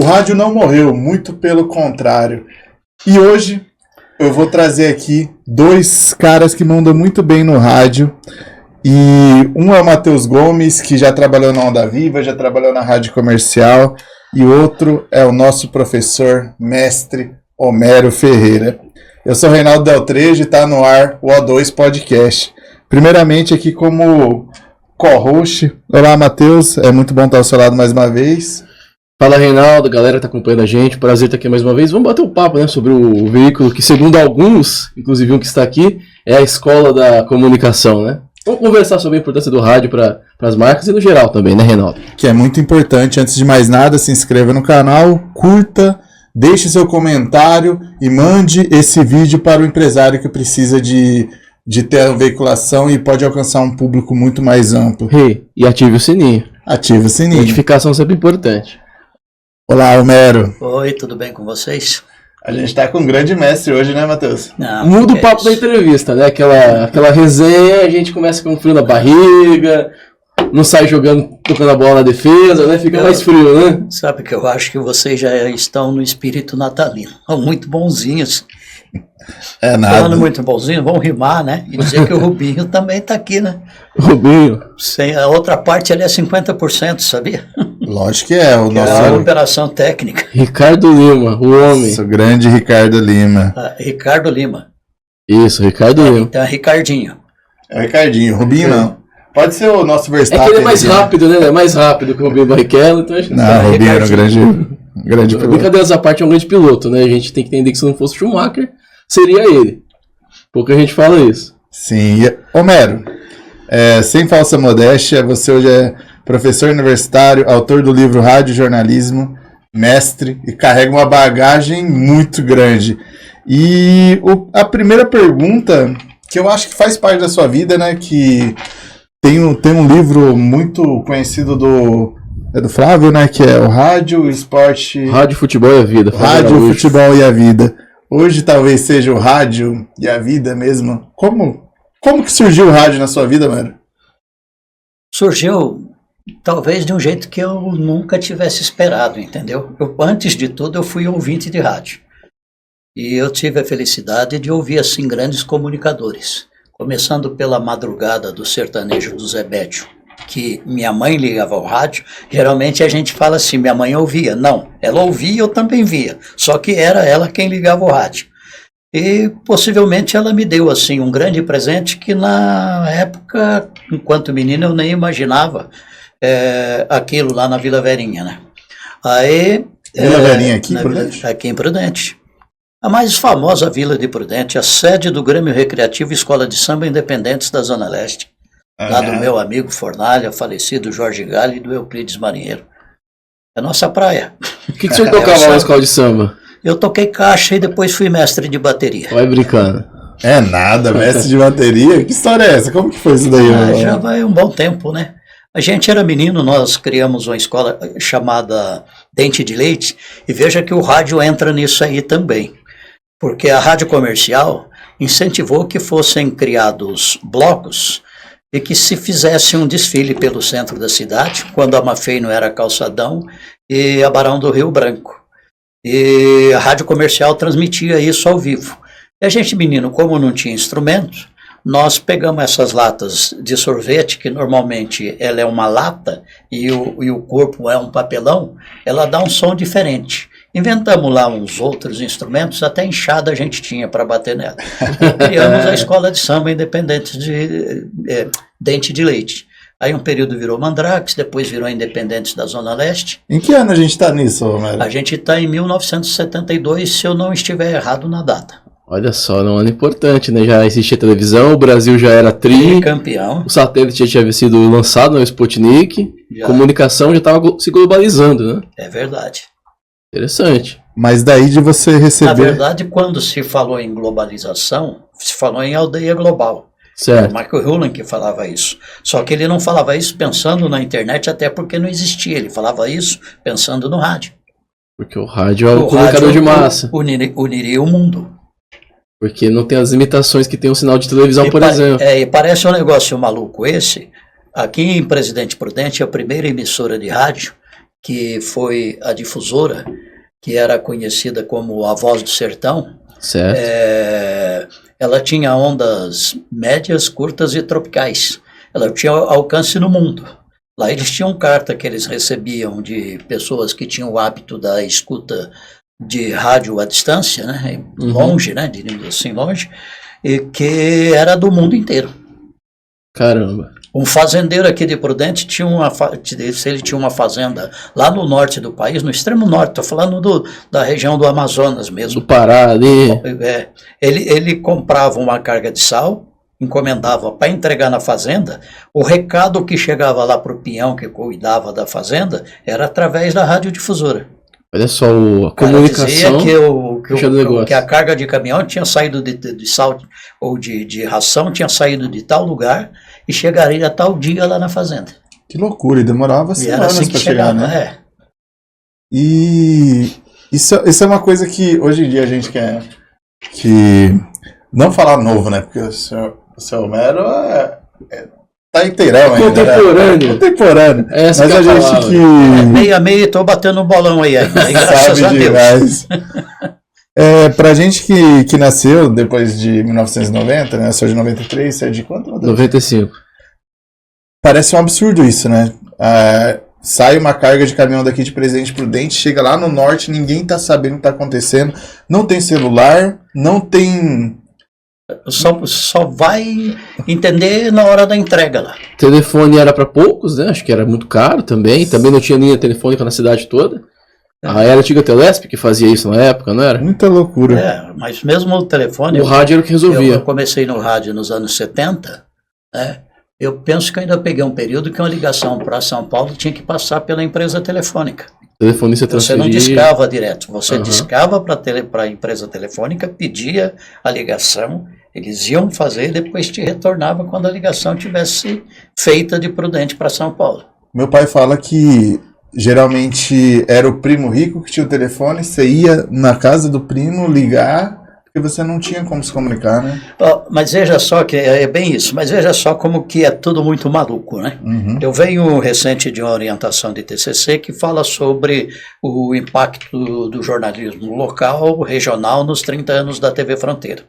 rádio não morreu, muito pelo contrário. E hoje eu vou trazer aqui dois caras que mandam muito bem no rádio. E um é o Matheus Gomes, que já trabalhou na Onda Viva, já trabalhou na Rádio Comercial. E outro é o nosso professor, mestre Homero Ferreira. Eu sou o Reinaldo Deltrejo e está no ar o O2 Podcast. Primeiramente aqui como co-host. Olá, Matheus, é muito bom estar ao seu lado mais uma vez. Fala, Reinaldo, galera que tá acompanhando a gente, prazer estar aqui mais uma vez. Vamos bater um papo, né, sobre o veículo que, segundo alguns, inclusive um que está aqui, é a escola da comunicação, né? Vamos conversar sobre a importância do rádio para as marcas e no geral também, né, Reinaldo? Que é muito importante. Antes de mais nada, se inscreva no canal, curta, deixe seu comentário e mande esse vídeo para o empresário que precisa de ter a veiculação e pode alcançar um público muito mais amplo. E ative o sininho. Ative o sininho. Notificação é sempre importante. Olá, Homero. Oi, tudo bem com vocês? A gente está com um grande mestre hoje, né, Matheus? Muda o papo da entrevista, né? Aquela resenha, a gente começa com frio na barriga, não sai tocando a bola na defesa, né? Fica mais frio, né? Sabe que eu acho que vocês já estão no espírito natalino. São muito bonzinhos. É nada. Falando muito bonzinho, vamos rimar, né? E dizer que o Rubinho também está aqui, né? Rubinho. A outra parte ali é 50%, sabia? Lógico que é. É a operação técnica. Ricardo Lima, o homem. Nosso grande Ricardo Lima. Ricardo Lima. Isso, Ricardo Lima. Então é Ricardinho. É o Ricardinho, Rubinho não. Pode ser o nosso Verstappen. É que ele é mais rápido, né? Ele é mais rápido que o Rubinho Barrichello, então acho que não, o Rubinho era um grande piloto. Brincadeiras à parte, é um grande piloto, né? A gente tem que entender que se não fosse Schumacher, seria ele. Pouca gente fala isso. Sim. Homero, sem falsa modéstia, você hoje é professor universitário, autor do livro Rádio Jornalismo, mestre, e carrega uma bagagem muito grande. E a primeira pergunta, que eu acho que faz parte da sua vida, né, que tem um livro muito conhecido do Flávio, né, que é o Rádio, Esporte... Rádio, Futebol e a Vida. Rádio, Futebol e a Vida. Hoje talvez seja o rádio e a vida mesmo. Como que surgiu o rádio na sua vida, mano? Surgiu talvez de um jeito que eu nunca tivesse esperado, entendeu? Antes de tudo, eu fui ouvinte de rádio. E eu tive a felicidade de ouvir, assim, grandes comunicadores. Começando pela madrugada do sertanejo do Zé Bédio, que minha mãe ligava ao rádio. Geralmente a gente fala assim, minha mãe ouvia. Não, ela ouvia e eu também via. Só que era ela quem ligava o rádio. E possivelmente ela me deu, assim, um grande presente que na época, enquanto menino, eu nem imaginava aquilo lá na Vila Verinha, né? Aí, Vila Verinha aqui em Prudente? Aqui em Prudente. A mais famosa vila de Prudente, a sede do Grêmio Recreativo Escola de Samba Independentes da Zona Leste. Lá do meu amigo Fornalha, falecido Jorge Galli e do Euclides Marinheiro. É a nossa praia. O que o senhor tocava na escola de samba? Eu toquei caixa e depois fui mestre de bateria. Vai brincando. É nada, mestre de bateria? Que história é essa? Como que foi isso daí? Já vai um bom tempo, né? A gente era menino, nós criamos uma escola chamada Dente de Leite, e veja que o rádio entra nisso aí também. Porque a rádio comercial incentivou que fossem criados blocos e que se fizesse um desfile pelo centro da cidade, quando a Mafeino era Calçadão e a Barão do Rio Branco. E a rádio comercial transmitia isso ao vivo. E a gente, menino, como não tinha instrumento, nós pegamos essas latas de sorvete, que normalmente ela é uma lata e o corpo é um papelão, ela dá um som diferente. Inventamos lá uns outros instrumentos, até enxada a gente tinha para bater nela. Criamos a escola de samba independente de Dente de Leite. Aí um período virou Mandrakes, depois virou Independentes da Zona Leste. Em que ano a gente está nisso, Homero? A gente está em 1972, se eu não estiver errado na data. Olha só, um ano importante, né? Já existia televisão, o Brasil já era campeão. O satélite já tinha sido lançado no Sputnik, comunicação já estava se globalizando, né? É verdade. Interessante. Mas daí de você receber... Na verdade, quando se falou em globalização, se falou em aldeia global. Certo. O Michael Hewlett que falava isso. Só que ele não falava isso pensando na internet, até porque não existia. Ele falava isso pensando no rádio. Porque o rádio é o comunicador de massa. Uniria o mundo. Porque não tem as limitações que tem um sinal de televisão, por exemplo. E parece um negócio maluco esse. Aqui em Presidente Prudente, a primeira emissora de rádio que foi a difusora, que era conhecida como a Voz do Sertão. Certo. Ela tinha ondas médias, curtas e tropicais. Ela tinha alcance no mundo. Lá eles tinham carta que eles recebiam de pessoas que tinham o hábito da escuta de rádio à distância, né? Longe, né? Diríamos assim, longe, e que era do mundo inteiro. Caramba. Um fazendeiro aqui de Prudente ele tinha uma fazenda lá no norte do país, no extremo norte, estou falando da região do Amazonas mesmo. Do Pará ali. Ele comprava uma carga de sal, encomendava para entregar na fazenda. O recado que chegava lá para o peão que cuidava da fazenda era através da radiodifusora. Olha só, a comunicação dizia que a carga de caminhão tinha saído de sal ou de ração, tinha saído de tal lugar e chegaria a tal dia lá na fazenda. Que loucura, e demorava semanas assim para chegar, né? E isso é uma coisa que hoje em dia a gente quer não falar novo, né? Porque o seu Mero tá inteirão ainda, contemporâneo. Né? Contemporâneo. Mas a gente que... meio a meio, tô batendo um bolão aí graças a Deus. Pra gente que nasceu depois de 1990, né? Sou de 93, você é de quanto? 95. Parece um absurdo isso, né? Sai uma carga de caminhão daqui de Presidente Prudente, chega lá no norte, ninguém tá sabendo o que tá acontecendo, não tem celular, não tem... Só vai entender na hora da entrega lá. Telefone era para poucos, né? Acho que era muito caro também. Também não tinha linha telefônica na cidade toda. Era a antiga Telesp que fazia isso na época, não era? Muita loucura. Mas mesmo o telefone... O rádio era o que resolvia. Eu comecei no rádio nos anos 70, né? Eu penso que ainda peguei um período que uma ligação para São Paulo tinha que passar pela empresa telefônica. Telefonista transferia. Você não discava direto, você discava para a empresa telefônica, pedia a ligação, eles iam fazer e depois te retornava quando a ligação tivesse feita de Prudente para São Paulo. Meu pai fala que geralmente era o primo rico que tinha o telefone, você ia na casa do primo ligar, porque você não tinha como se comunicar, né? Mas veja só que é bem isso, mas veja só como que é tudo muito maluco, né? Uhum. Eu venho recente de uma orientação de TCC que fala sobre o impacto do jornalismo local, regional, nos 30 anos da TV Fronteira.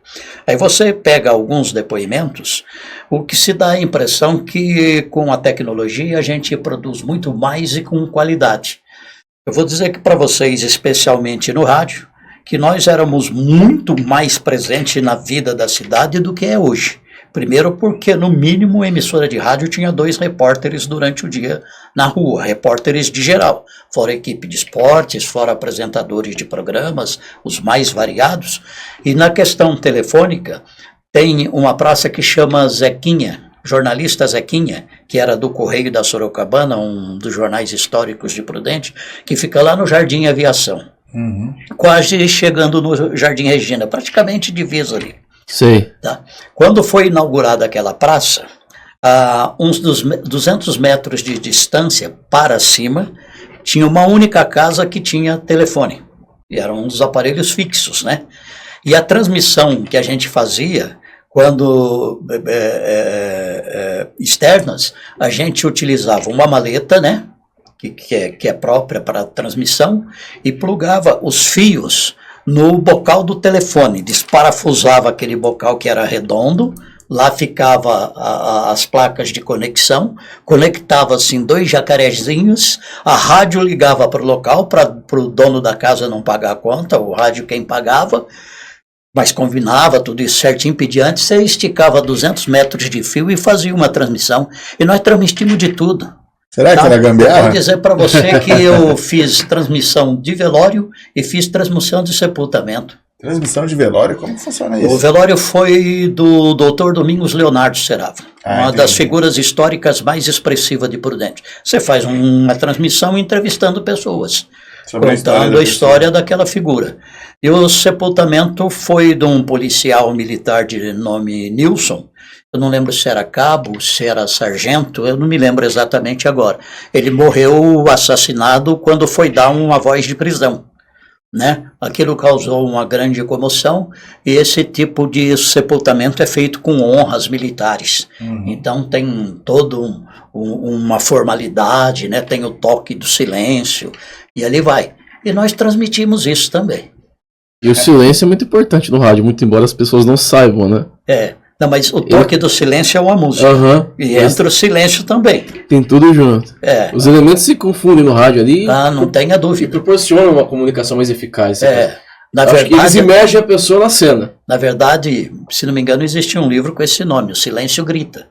Aí você pega alguns depoimentos, o que se dá a impressão que com a tecnologia a gente produz muito mais e com qualidade. Eu vou dizer que para vocês, especialmente no rádio, que nós éramos muito mais presentes na vida da cidade do que é hoje. Primeiro porque, no mínimo, a emissora de rádio tinha 2 repórteres durante o dia na rua, repórteres de geral, fora equipe de esportes, fora apresentadores de programas, os mais variados. E na questão telefônica, tem uma praça que chama Zequinha, jornalista Zequinha, que era do Correio da Sorocabana, um dos jornais históricos de Prudente, que fica lá no Jardim Aviação. Uhum. Quase chegando no Jardim Regina, praticamente divisa ali. Sei. Tá? Quando foi inaugurada aquela praça, a uns 200 metros de distância para cima, tinha uma única casa que tinha telefone. E eram uns aparelhos fixos, né? E a transmissão que a gente fazia, quando externas, a gente utilizava uma maleta, né? Que é própria para transmissão, e plugava os fios no bocal do telefone, desparafusava aquele bocal que era redondo, lá ficava as placas de conexão, conectava-se em 2 jacarezinhos, a rádio ligava para o local, para o dono da casa não pagar a conta, o rádio quem pagava, mas combinava tudo isso certinho, pedia antes, você esticava 200 metros de fio e fazia uma transmissão, e nós transmitimos de tudo. Será que era gambiarra? Vou dizer para você que eu fiz transmissão de velório e fiz transmissão de sepultamento. Transmissão de velório? Como funciona isso? O velório foi do Dr. Domingos Leonardo Serava, uma das figuras históricas mais expressivas de Prudente. Você faz uma transmissão entrevistando pessoas, contando a história daquela figura. E o sepultamento foi de um policial militar de nome Nilson. Eu não lembro se era cabo, se era sargento, eu não me lembro exatamente agora. Ele morreu assassinado quando foi dar uma voz de prisão. né? Aquilo causou uma grande comoção e esse tipo de sepultamento é feito com honras militares. Então tem todo uma formalidade, né? Tem o toque do silêncio e ali vai. E nós transmitimos isso também. E o silêncio é muito importante no rádio, muito embora as pessoas não saibam, né? Não, mas o toque do silêncio é uma música. E entra o silêncio também. Tem tudo junto. Os elementos se confundem no rádio ali. Não tenha dúvida. E proporcionam uma comunicação mais eficaz. Na verdade, eles imergem a pessoa na cena. Na verdade, se não me engano, existe um livro com esse nome, O Silêncio Grita.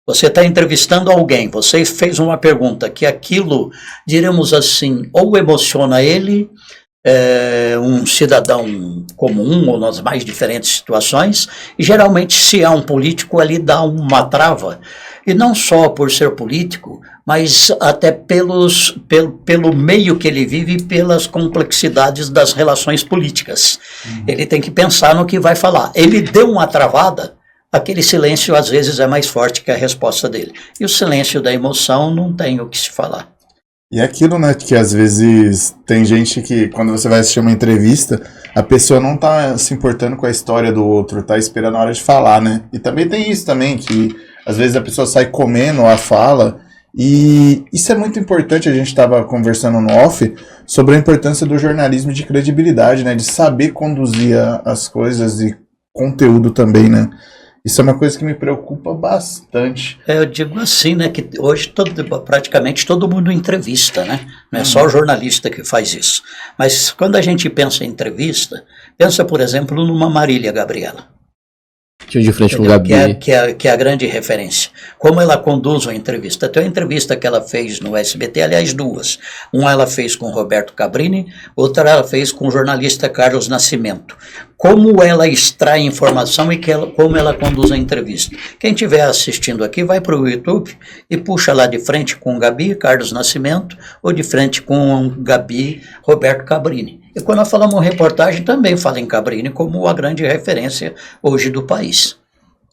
Você está entrevistando alguém, você fez uma pergunta que aquilo, diremos assim, ou emociona ele, um cidadão comum, ou nas mais diferentes situações, e geralmente se é um político, ali dá uma trava, e não só por ser político, mas até pelo meio que ele vive e pelas complexidades das relações políticas. Ele tem que pensar no que vai falar. Ele deu uma travada, aquele silêncio às vezes é mais forte que a resposta dele. E o silêncio da emoção não tem o que se falar. E aquilo, né, que às vezes tem gente que, quando você vai assistir uma entrevista, a pessoa não tá se importando com a história do outro, tá esperando a hora de falar, né? E também tem isso também, que às vezes a pessoa sai comendo a fala, e isso é muito importante. A gente estava conversando no off sobre a importância do jornalismo de credibilidade, né? De saber conduzir as coisas e conteúdo também, né? Isso é uma coisa que me preocupa bastante. Eu digo assim, né, que hoje praticamente todo mundo entrevista, né? Não é só o jornalista que faz isso. Mas quando a gente pensa em entrevista, pensa, por exemplo, numa Marília Gabriela. Tinha de frente com o Gabi. Que é a grande referência. Como ela conduz uma entrevista. Tem uma entrevista que ela fez no SBT, aliás, duas. Uma ela fez com Roberto Cabrini, outra ela fez com o jornalista Carlos Nascimento. Como ela extrai informação e como ela conduz a entrevista. Quem estiver assistindo aqui, vai para o YouTube e puxa lá de frente com Gabi, Carlos Nascimento, ou de frente com Gabi, Roberto Cabrini. E quando nós falamos reportagem, também fala em Cabrini como a grande referência hoje do país.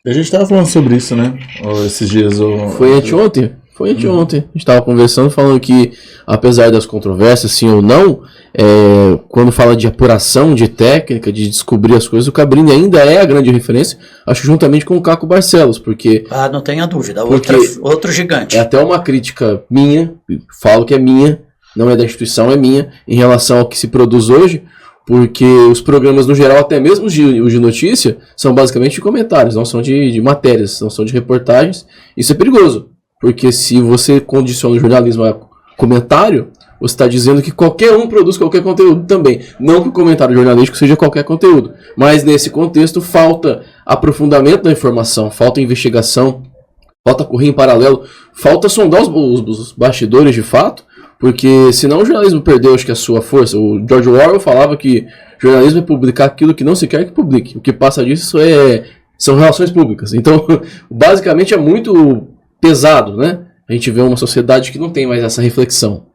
A gente estava falando sobre isso, né? Esses dias. Foi anteontem. A gente estava conversando, falando que, apesar das controvérsias, sim ou não, quando fala de apuração, de técnica, de descobrir as coisas, o Cabrini ainda é a grande referência, acho que juntamente com o Caco Barcelos, porque... não tenha dúvida, outro gigante. É até uma crítica minha, falo que é minha, não é da instituição, é minha, em relação ao que se produz hoje, porque os programas, no geral, até mesmo os de notícia, são basicamente de comentários, não são de matérias, não são de reportagens. Isso é perigoso, porque se você condiciona o jornalismo a comentário, você está dizendo que qualquer um produz qualquer conteúdo também. Não que o comentário jornalístico seja qualquer conteúdo, mas nesse contexto falta aprofundamento da informação, falta investigação, falta correr em paralelo, falta sondar os bastidores de fato, porque senão o jornalismo perdeu, acho que, a sua força. O George Orwell falava que jornalismo é publicar aquilo que não se quer que publique. O que passa disso são relações públicas. Então, basicamente é muito pesado, né? A gente vê uma sociedade que não tem mais essa reflexão.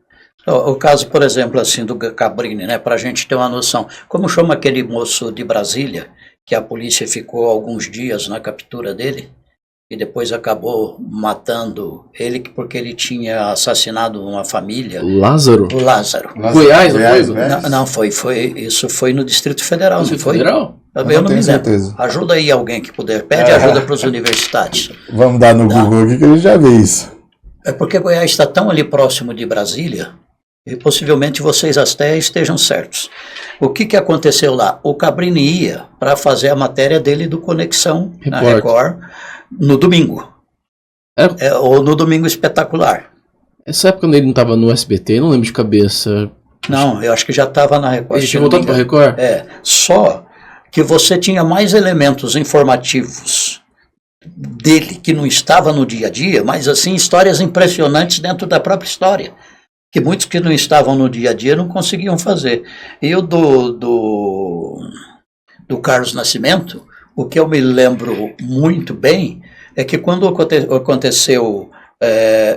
O caso, por exemplo, assim, do Cabrini, né? Para a gente ter uma noção. Como chama aquele moço de Brasília, que a polícia ficou alguns dias na captura dele? E depois acabou matando ele porque ele tinha assassinado uma família. Lázaro? O Lázaro. Goiás, não foi? Isso foi no Distrito Federal, não foi? Federal? Eu não me lembro. Ajuda aí alguém que puder. Pede ajuda para os universitários. Vamos dar no Google aqui que ele já vê isso. É porque Goiás está tão ali próximo de Brasília, e possivelmente vocês até estejam certos. O que aconteceu lá? O Cabrini ia para fazer a matéria dele do Conexão na Record, no domingo. Ou no Domingo Espetacular. Essa época ele não estava no SBT, não lembro de cabeça. Não, eu acho que já estava na Record. Ele tinha voltado para a Record? Só que você tinha mais elementos informativos dele que não estava no dia a dia, mas assim, histórias impressionantes dentro da própria história, que muitos que não estavam no dia a dia não conseguiam fazer. E o do Carlos Nascimento, o que eu me lembro muito bem é que quando aconteceu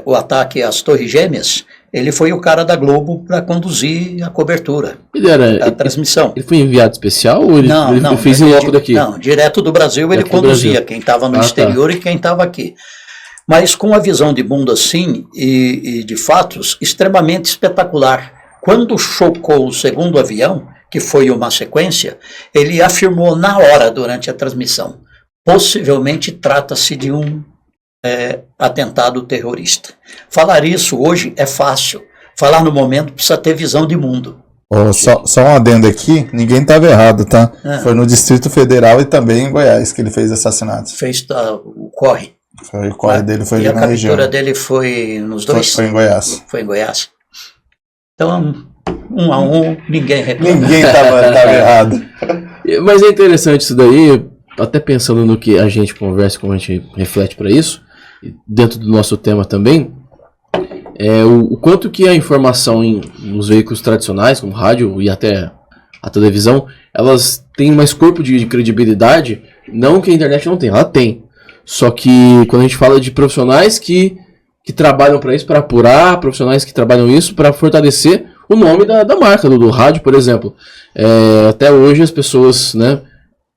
o ataque às Torres Gêmeas, ele foi o cara da Globo para conduzir a cobertura, a transmissão. Ele foi enviado especial ou ele fez em loco daqui? Não, direto do Brasil ele conduzia, quem estava no exterior e quem estava aqui. Mas com uma visão de mundo assim e de fatos extremamente espetacular. Quando chocou o segundo avião, que foi uma sequência, ele afirmou na hora, durante a transmissão, possivelmente trata-se de um atentado terrorista. Falar isso hoje é fácil. Falar no momento precisa ter visão de mundo. Só um adendo aqui, ninguém estava errado, tá? Foi no Distrito Federal e também em Goiás que ele fez assassinatos. Fez o corre. O corre dele foi ali na região. E a captura dele foi nos dois? Foi em Goiás. Foi em Goiás. Então, 1 a 1, ninguém reclama. Ninguém estava errado. Mas é interessante isso daí, até pensando no que a gente conversa, como a gente reflete para isso, dentro do nosso tema também, o quanto que a informação nos veículos tradicionais, como rádio e até a televisão, elas têm mais corpo de credibilidade, não que a internet não tem, ela tem. Só que quando a gente fala de profissionais que trabalham para isso, para apurar, profissionais que trabalham isso para fortalecer o nome da marca, do rádio, por exemplo. Até hoje as pessoas, né,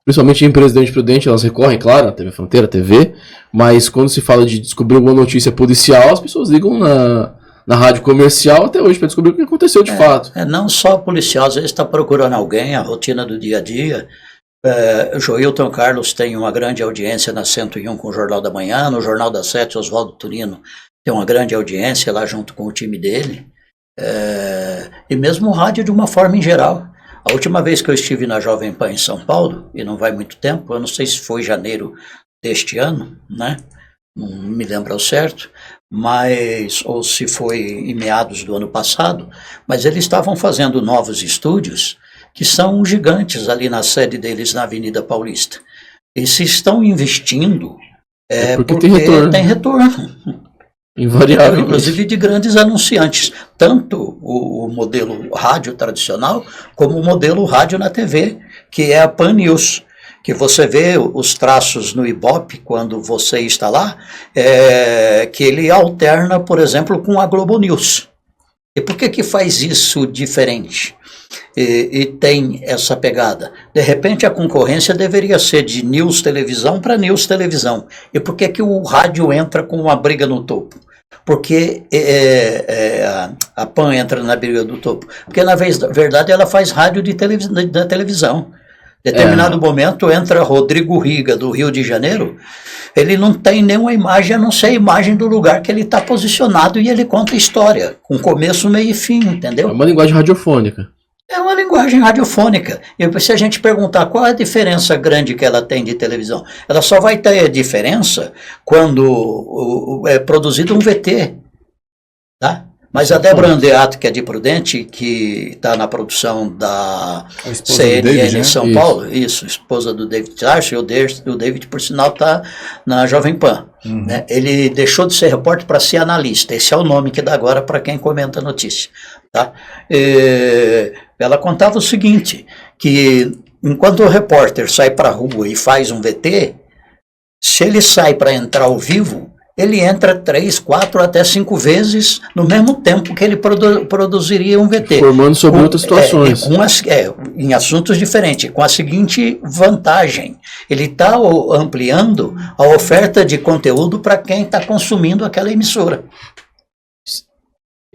principalmente em Presidente Prudente, elas recorrem, claro, à TV Fronteira, TV, mas quando se fala de descobrir alguma notícia policial, as pessoas ligam na rádio comercial até hoje para descobrir o que aconteceu de fato. Não só policial, às vezes está procurando alguém, a rotina do dia a dia. Joilton Carlos tem uma grande audiência na 101 com o Jornal da Manhã, no Jornal das 7, Oswaldo Turino tem uma grande audiência lá junto com o time dele, e mesmo o rádio de uma forma em geral. A última vez que eu estive na Jovem Pan em São Paulo, e não vai muito tempo, eu não sei se foi janeiro deste ano, né? Não me lembro ao certo, ou se foi em meados do ano passado, mas eles estavam fazendo novos estúdios que são gigantes ali na sede deles na Avenida Paulista. E se estão investindo, porque tem retorno. Invariável. Inclusive de grandes anunciantes, tanto o modelo rádio tradicional, como o modelo rádio na TV, que é a Pan News, que você vê os traços no Ibope quando você está lá, que ele alterna, por exemplo, com a Globo News. E por que faz isso diferente? E tem essa pegada. De repente a concorrência deveria ser de News Televisão para News Televisão. E por que o rádio entra com uma briga no topo? Porque a PAN entra na briga do topo? Porque na verdade ela faz rádio da televisão. Em determinado momento entra Rodrigo Riga, do Rio de Janeiro, ele não tem nenhuma imagem, a não ser a imagem do lugar que ele está posicionado, e ele conta a história, com começo, meio e fim, entendeu? É uma linguagem radiofônica. É uma linguagem radiofônica. E se a gente perguntar qual é a diferença grande que ela tem de televisão, ela só vai ter diferença quando é produzido um VT, tá? Mas a Débora Andeato, que é de Prudente, que está na produção da CNN em São Paulo, isso, esposa do David Tarso, e o David, por sinal, está na Jovem Pan. Né? Ele deixou de ser repórter para ser analista, esse é o nome que dá agora para quem comenta a notícia. Tá? Ela contava o seguinte, que enquanto o repórter sai para a rua e faz um VT, se ele sai para entrar ao vivo, ele entra 3, 4, até 5 vezes no mesmo tempo que ele produziria um VT. Informando sobre outras situações. Em assuntos diferentes, com a seguinte vantagem. Ele está ampliando a oferta de conteúdo para quem está consumindo aquela emissora.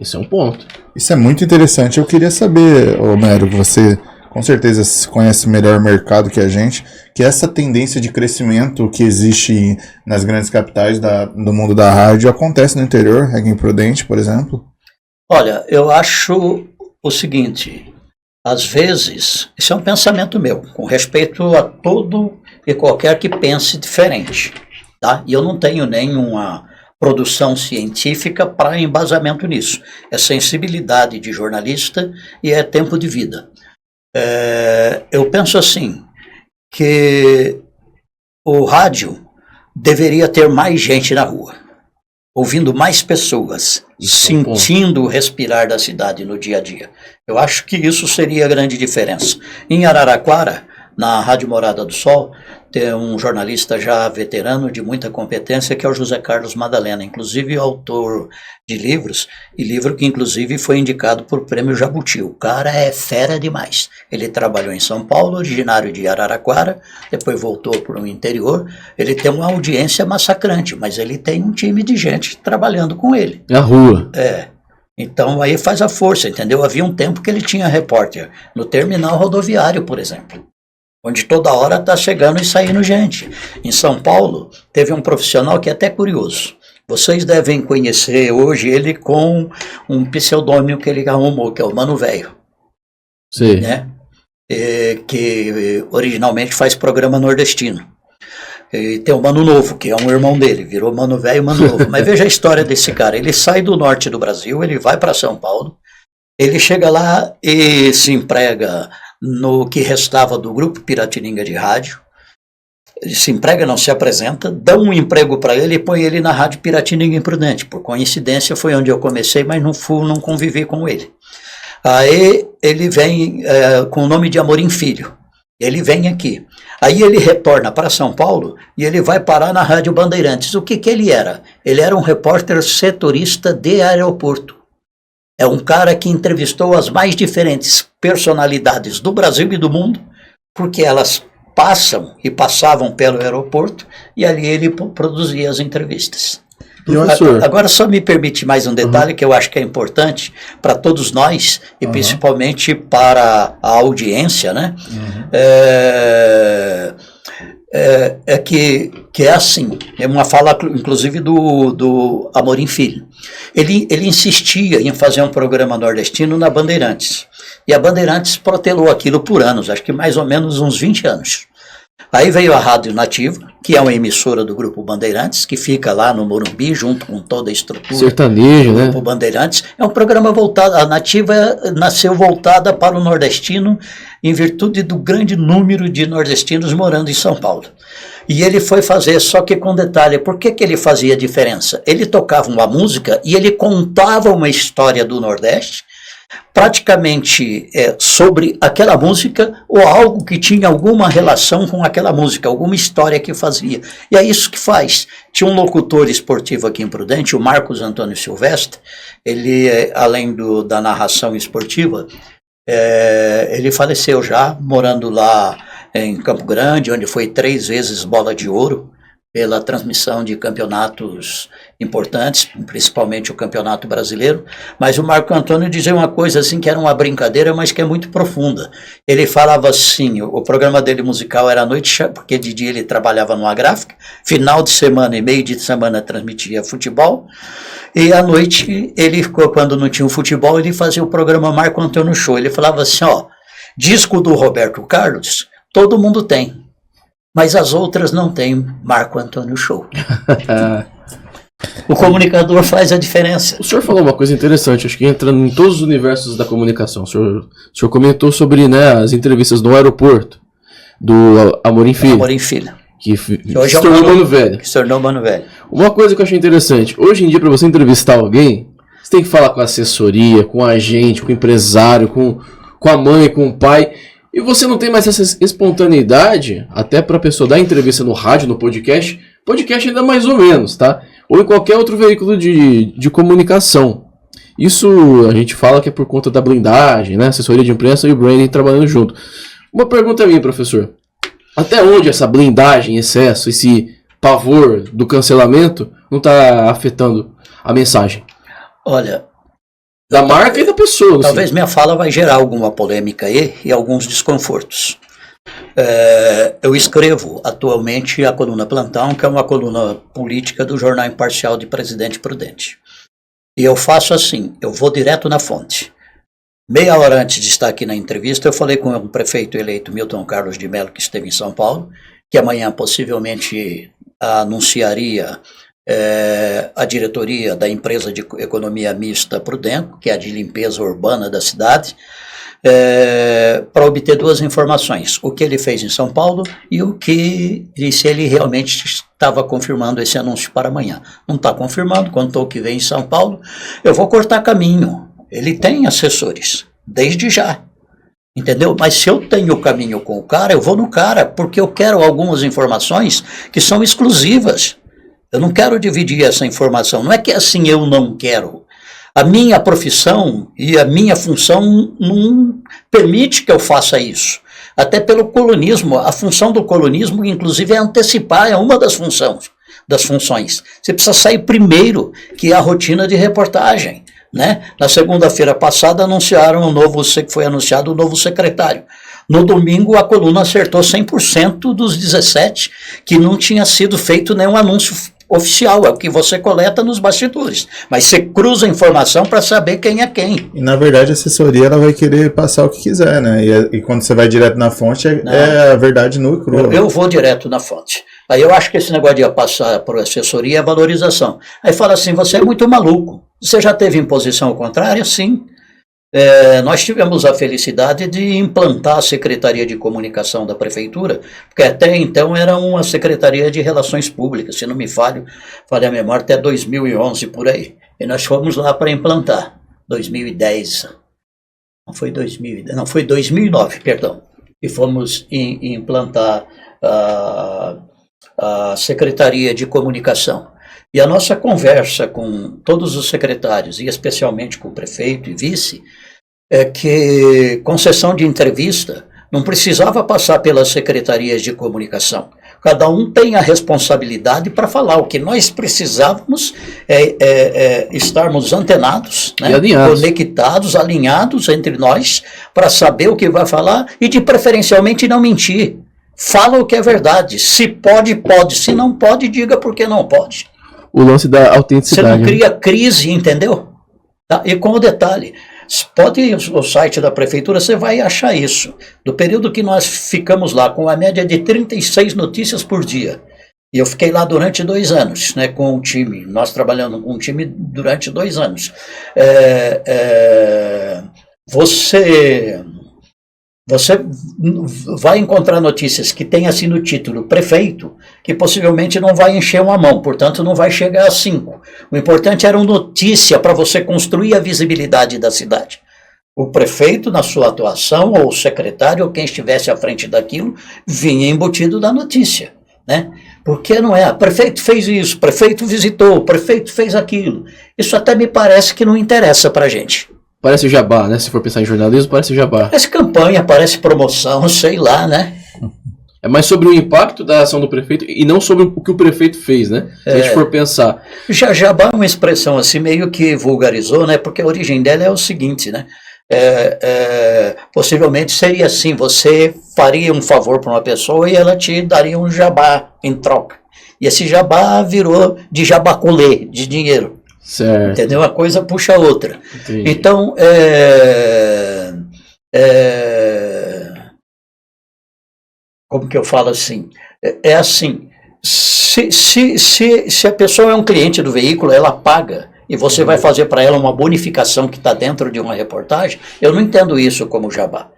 Esse é um ponto. Isso é muito interessante. Eu queria saber, Homero, você com certeza conhece melhor o mercado que a gente, que essa tendência de crescimento que existe nas grandes capitais do mundo da rádio acontece no interior, aqui em Prudente, por exemplo? Olha, eu acho o seguinte, às vezes, isso é um pensamento meu, com respeito a todo e qualquer que pense diferente, tá? E eu não tenho nenhuma produção científica para embasamento nisso. É sensibilidade de jornalista e é tempo de vida. Eu penso assim, que o rádio deveria ter mais gente na rua, ouvindo mais pessoas, sentindo o respirar da cidade no dia a dia. Eu acho que isso seria a grande diferença. Em Araraquara, na Rádio Morada do Sol, tem um jornalista já veterano de muita competência, que é o José Carlos Madalena, inclusive autor de livros, e livro que inclusive foi indicado por Prêmio Jabuti. O cara é fera demais. Ele trabalhou em São Paulo, originário de Araraquara, depois voltou para o interior. Ele tem uma audiência massacrante, mas ele tem um time de gente trabalhando com ele. É a rua. Então aí faz a força, entendeu? Havia um tempo que ele tinha repórter no terminal rodoviário, por exemplo, onde toda hora está chegando e saindo gente. Em São Paulo, teve um profissional que é até curioso. Vocês devem conhecer hoje ele com um pseudônimo que ele arrumou, que é o Mano Velho. Sim. Né? Que originalmente faz programa nordestino. E tem o Mano Novo, que é um irmão dele, virou Mano Velho e Mano Novo. Mas veja a história desse cara. Ele sai do norte do Brasil, ele vai para São Paulo, ele chega lá e se emprega no que restava do grupo Piratininga de rádio. Ele se emprega, não se apresenta, dão um emprego para ele e põe ele na Rádio Piratininga Imprudente. Por coincidência foi onde eu comecei, mas não convivi com ele. Aí ele vem com o nome de Amorim Filho. Ele vem aqui. Aí ele retorna para São Paulo e ele vai parar na Rádio Bandeirantes. O que ele era? Ele era um repórter setorista de aeroporto. É um cara que entrevistou as mais diferentes personalidades do Brasil e do mundo, porque elas passam e passavam pelo aeroporto e ali ele produzia as entrevistas. Agora só me permite mais um detalhe que eu acho que é importante para todos nós e principalmente para a audiência, né? Que é assim, é uma fala inclusive do Amorim Filho. Ele insistia em fazer um programa nordestino na Bandeirantes, e a Bandeirantes protelou aquilo por anos, acho que mais ou menos uns 20 anos. Aí veio a Rádio Nativa, que é uma emissora do Grupo Bandeirantes, que fica lá no Morumbi, junto com toda a estrutura sertanejo, do Grupo Bandeirantes. É um programa voltado, a Nativa nasceu voltada para o nordestino, em virtude do grande número de nordestinos morando em São Paulo. E ele foi fazer, só que com detalhe, por que ele fazia diferença? Ele tocava uma música e ele contava uma história do Nordeste, praticamente sobre aquela música ou algo que tinha alguma relação com aquela música, alguma história que fazia. E é isso que faz. Tinha um locutor esportivo aqui em Prudente, o Marcos Antônio Silvestre, ele, além da narração esportiva, ele faleceu já, morando lá em Campo Grande, onde foi 3 vezes bola de ouro, pela transmissão de campeonatos importantes, principalmente o Campeonato Brasileiro. Mas o Marco Antônio dizia uma coisa assim que era uma brincadeira, mas que é muito profunda. Ele falava assim, o programa dele musical era à noite, porque de dia ele trabalhava numa gráfica, final de semana e meio de semana transmitia futebol, e à noite, ele, quando não tinha o futebol, ele fazia o programa Marco Antônio Show. Ele falava assim, disco do Roberto Carlos, todo mundo tem, mas as outras não têm Marco Antônio Show. O comunicador faz a diferença. O senhor falou uma coisa interessante, acho que entra em todos os universos da comunicação. O senhor comentou sobre as entrevistas no aeroporto, do Amorim Filho. Amorim Filho. Que hoje se tornou Mano Velho. Que se tornou Mano Velho. Uma coisa que eu achei interessante, hoje em dia, para você entrevistar alguém, você tem que falar com a assessoria, com o agente, com o empresário, com a mãe, com o pai. E você não tem mais essa espontaneidade, até para a pessoa dar entrevista no rádio, no podcast ainda mais ou menos, tá? Ou em qualquer outro veículo de comunicação. Isso a gente fala que é por conta da blindagem, né? Assessoria de imprensa e o branding trabalhando junto. Uma pergunta minha, professor. Até onde essa blindagem, excesso, esse pavor do cancelamento não está afetando a mensagem? Olha, da marca e da pessoa. Talvez minha fala vai gerar alguma polêmica aí e alguns desconfortos. Eu escrevo atualmente a coluna Plantão, que é uma coluna política do Jornal Imparcial de Presidente Prudente. E eu faço assim, eu vou direto na fonte. Meia hora antes de estar aqui na entrevista, eu falei com o prefeito eleito Milton Carlos de Mello, que esteve em São Paulo, que amanhã possivelmente anunciaria a diretoria da empresa de economia mista Prudenco, que é a de limpeza urbana da cidade, para obter 2 informações: o que ele fez em São Paulo e se ele realmente estava confirmando esse anúncio para amanhã. Não está confirmando, contou que vem em São Paulo, eu vou cortar caminho. Ele tem assessores, desde já. Entendeu? Mas se eu tenho caminho com o cara, eu vou no cara, porque eu quero algumas informações que são exclusivas. Eu não quero dividir essa informação. Não é que assim eu não quero. A minha profissão e a minha função não permite que eu faça isso. Até pelo colunismo. A função do colunismo, inclusive, é antecipar, é uma das funções. Você precisa sair primeiro, que é a rotina de reportagem. né? Na segunda-feira passada foi anunciado o novo secretário. No domingo a coluna acertou 100% dos 17 que não tinha sido feito nenhum anúncio oficial, é o que você coleta nos bastidores. Mas você cruza a informação para saber quem é quem. E na verdade a assessoria ela vai querer passar o que quiser, né? E quando você vai direto na fonte é a verdade nua e crua. Eu vou direto na fonte. Aí eu acho que esse negócio de passar por assessoria é valorização. Aí fala assim, você é muito maluco. Você já teve imposição contrária? Sim. Nós tivemos a felicidade de implantar a Secretaria de Comunicação da Prefeitura, porque até então era uma Secretaria de Relações Públicas, se não me falha a memória, até 2011 por aí. E nós fomos lá para implantar, 2010, foi 2009, perdão. E fomos implantar a Secretaria de Comunicação. E a nossa conversa com todos os secretários, e especialmente com o prefeito e vice, é que concessão de entrevista não precisava passar pelas secretarias de comunicação. Cada um tem a responsabilidade para falar. O que nós precisávamos é estarmos antenados, né? Conectados, alinhados entre nós, para saber o que vai falar e, de preferencialmente, não mentir. Fala o que é verdade. Se pode, pode. Se não pode, diga por que não pode. O lance da autenticidade. Você não cria crise, entendeu? Tá? E com o detalhe, pode ir no site da prefeitura, você vai achar isso. Do período que nós ficamos lá, com a média de 36 notícias por dia. E eu fiquei lá durante 2 anos, né, com o time. Nós trabalhando com um time durante 2 anos. Você vai encontrar notícias que tem assim no título prefeito, que possivelmente não vai encher uma mão, portanto não vai chegar a 5. O importante era uma notícia para você construir a visibilidade da cidade. O prefeito, na sua atuação, ou o secretário, ou quem estivesse à frente daquilo, vinha embutido da notícia, né? Porque não é, prefeito fez isso, prefeito visitou, prefeito fez aquilo. Isso até me parece que não interessa para a gente. Parece jabá, né? Se for pensar em jornalismo, parece jabá. Parece campanha, parece promoção, sei lá, né? É mais sobre o impacto da ação do prefeito e não sobre o que o prefeito fez, né? Se a gente for pensar. Jabá é uma expressão assim meio que vulgarizou, né? Porque a origem dela é o seguinte, né? Possivelmente seria assim, você faria um favor para uma pessoa e ela te daria um jabá em troca. E esse jabá virou de jabaculê, de dinheiro. Certo. Entendeu? Uma coisa puxa a outra. Entendi. Então, como que eu falo assim? É assim, se a pessoa é um cliente do veículo, ela paga, e você vai fazer para ela uma bonificação que está dentro de uma reportagem, eu não entendo isso como jabá.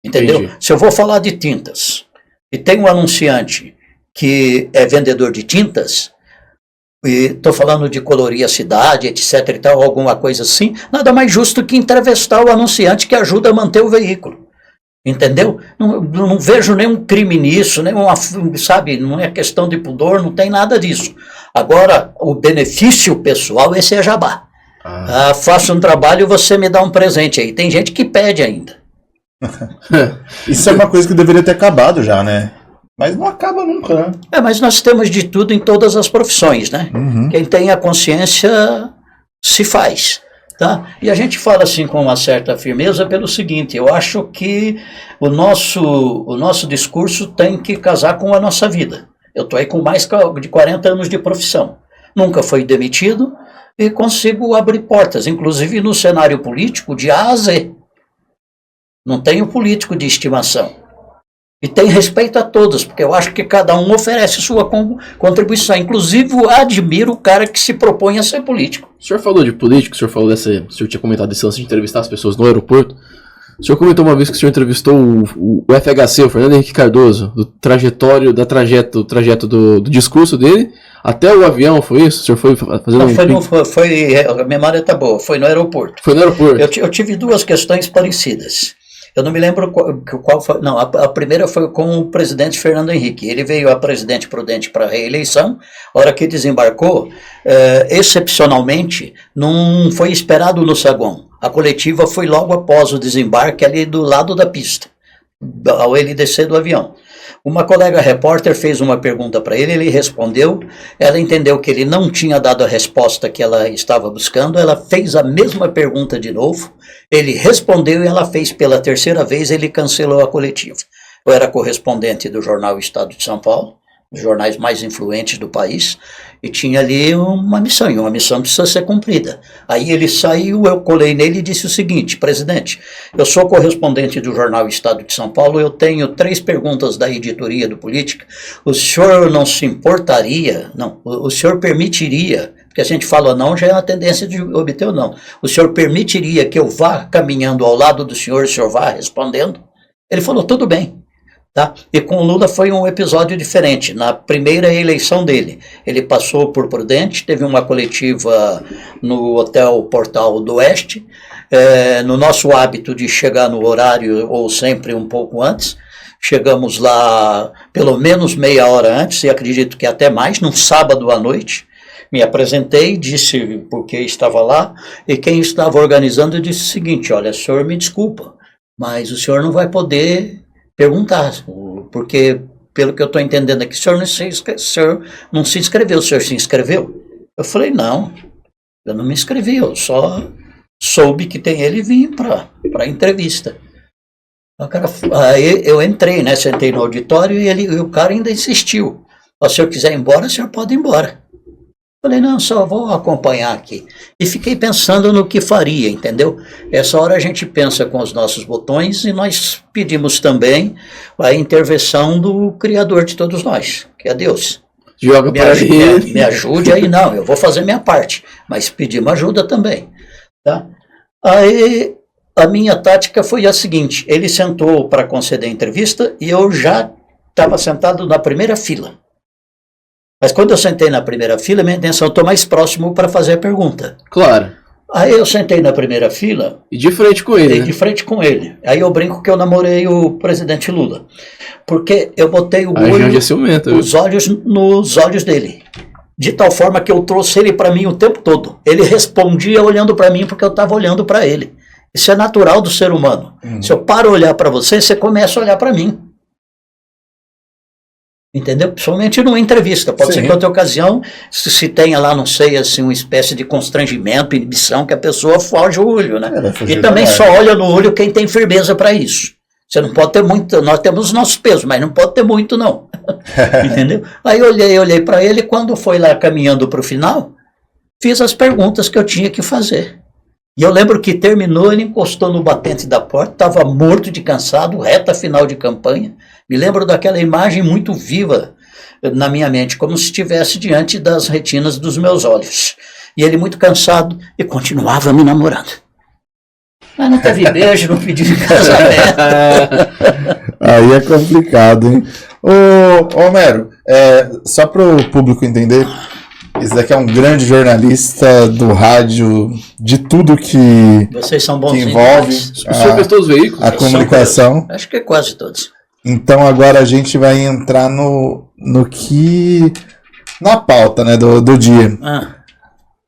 Entendeu? Entendi. Se eu vou falar de tintas, e tem um anunciante que é vendedor de tintas, e estou falando de colorir a cidade, etc e tal, alguma coisa assim, nada mais justo que entrevistar o anunciante que ajuda a manter o veículo. Entendeu? Não vejo nenhum crime nisso, sabe, não é questão de pudor, não tem nada disso. Agora, o benefício pessoal, esse é jabá. Faço um trabalho e você me dá um presente aí. Tem gente que pede ainda. Isso é uma coisa que deveria ter acabado já, né? Mas não acaba nunca, né? Mas nós temos de tudo em todas as profissões, né? Uhum. Quem tem a consciência se faz, tá? E a gente fala assim com uma certa firmeza pelo seguinte, eu acho que o nosso discurso tem que casar com a nossa vida. Eu estou aí com mais de 40 anos de profissão. Nunca fui demitido e consigo abrir portas, inclusive no cenário político de A a Z. Não tenho político de estimação. E tem respeito a todos, porque eu acho que cada um oferece sua contribuição. Inclusive, eu admiro o cara que se propõe a ser político. O senhor falou de político, o senhor falou o senhor tinha comentado desse lance de entrevistar as pessoas no aeroporto. O senhor comentou uma vez que o senhor entrevistou o FHC, o Fernando Henrique Cardoso, do trajeto do discurso dele até o avião, foi isso? O senhor foi fazendo a memória tá boa, foi no aeroporto. Foi no aeroporto. Eu tive 2 questões parecidas. Eu não me lembro qual foi. Não, a primeira foi com o presidente Fernando Henrique. Ele veio a presidente prudente para a reeleição. A hora que desembarcou, excepcionalmente, não foi esperado no saguão. A coletiva foi logo após o desembarque, ali do lado da pista, ao ele descer do avião. Uma colega repórter fez uma pergunta para ele respondeu, ela entendeu que ele não tinha dado a resposta que ela estava buscando, ela fez a mesma pergunta de novo, ele respondeu e ela fez pela terceira vez, ele cancelou a coletiva. Eu era correspondente do jornal Estado de São Paulo, os jornais mais influentes do país, e tinha ali uma missão, e uma missão precisa ser cumprida. Aí ele saiu, eu colei nele e disse o seguinte: presidente, eu sou correspondente do jornal Estado de São Paulo, eu tenho 3 perguntas da editoria do Política, o senhor não se importaria, não, o senhor permitiria, porque a gente fala não, já é uma tendência de obter o não, o senhor permitiria que eu vá caminhando ao lado do senhor, o senhor vá respondendo? Ele falou, tudo bem. Tá? E com o Lula foi um episódio diferente. Na primeira eleição dele, ele passou por Prudente, teve uma coletiva no Hotel Portal do Oeste, no nosso hábito de chegar no horário ou sempre um pouco antes, chegamos lá pelo menos meia hora antes, e acredito que até mais, num sábado à noite. Me apresentei, disse porque estava lá, e quem estava organizando disse o seguinte: olha, senhor, me desculpa, mas o senhor não vai poder perguntar, porque, pelo que eu estou entendendo aqui, o senhor não se inscreveu, o senhor se inscreveu? Eu falei, não, eu não me inscrevi, eu só soube que tem ele e vim para a entrevista. Aí eu entrei, né, sentei no auditório e o cara ainda insistiu. Se o senhor quiser ir embora, o senhor pode ir embora. Falei, não, só vou acompanhar aqui. E fiquei pensando no que faria, entendeu? Essa hora a gente pensa com os nossos botões e nós pedimos também a intervenção do Criador de todos nós, que é Deus. Joga para ele. Me ajude aí, não, eu vou fazer minha parte, mas pedimos ajuda também. Tá? Aí a minha tática foi a seguinte: ele sentou para conceder a entrevista e eu já estava sentado na primeira fila. Mas quando eu sentei na primeira fila, minha intenção é estar mais próximo para fazer a pergunta. Claro. Aí eu sentei na primeira fila. E de frente com ele. De frente com ele. Aí eu brinco que eu namorei o presidente Lula. Porque eu botei o olho, os olhos nos olhos dele. De tal forma que eu trouxe ele para mim o tempo todo. Ele respondia olhando para mim porque eu estava olhando para ele. Isso é natural do ser humano. Se eu paro olhar para você, você começa a olhar para mim. Entendeu? Principalmente numa entrevista. Pode ser que em outra ocasião se tenha lá, não sei, assim, uma espécie de constrangimento, inibição, que a pessoa foge o olho, né? E também só olha no olho quem tem firmeza para isso. Você não pode ter muito, nós temos os nossos pesos, mas não pode ter muito, não. Entendeu? Aí olhei para ele, quando foi lá caminhando para o final, fiz as perguntas que eu tinha que fazer. E eu lembro que terminou, ele encostou no batente da porta, estava morto de cansado, reta final de campanha. Me lembro daquela imagem muito viva na minha mente, como se estivesse diante das retinas dos meus olhos. E ele muito cansado e continuava me namorando. Mas não teve beijo, não pediu casamento. Aí é complicado, hein? Ô Homero, só para o público entender, esse daqui é um grande jornalista do rádio, de tudo que, vocês são que envolve todos os veículos, a comunicação. Acho que quase todos. Então agora a gente vai entrar no que... na pauta, né, do dia.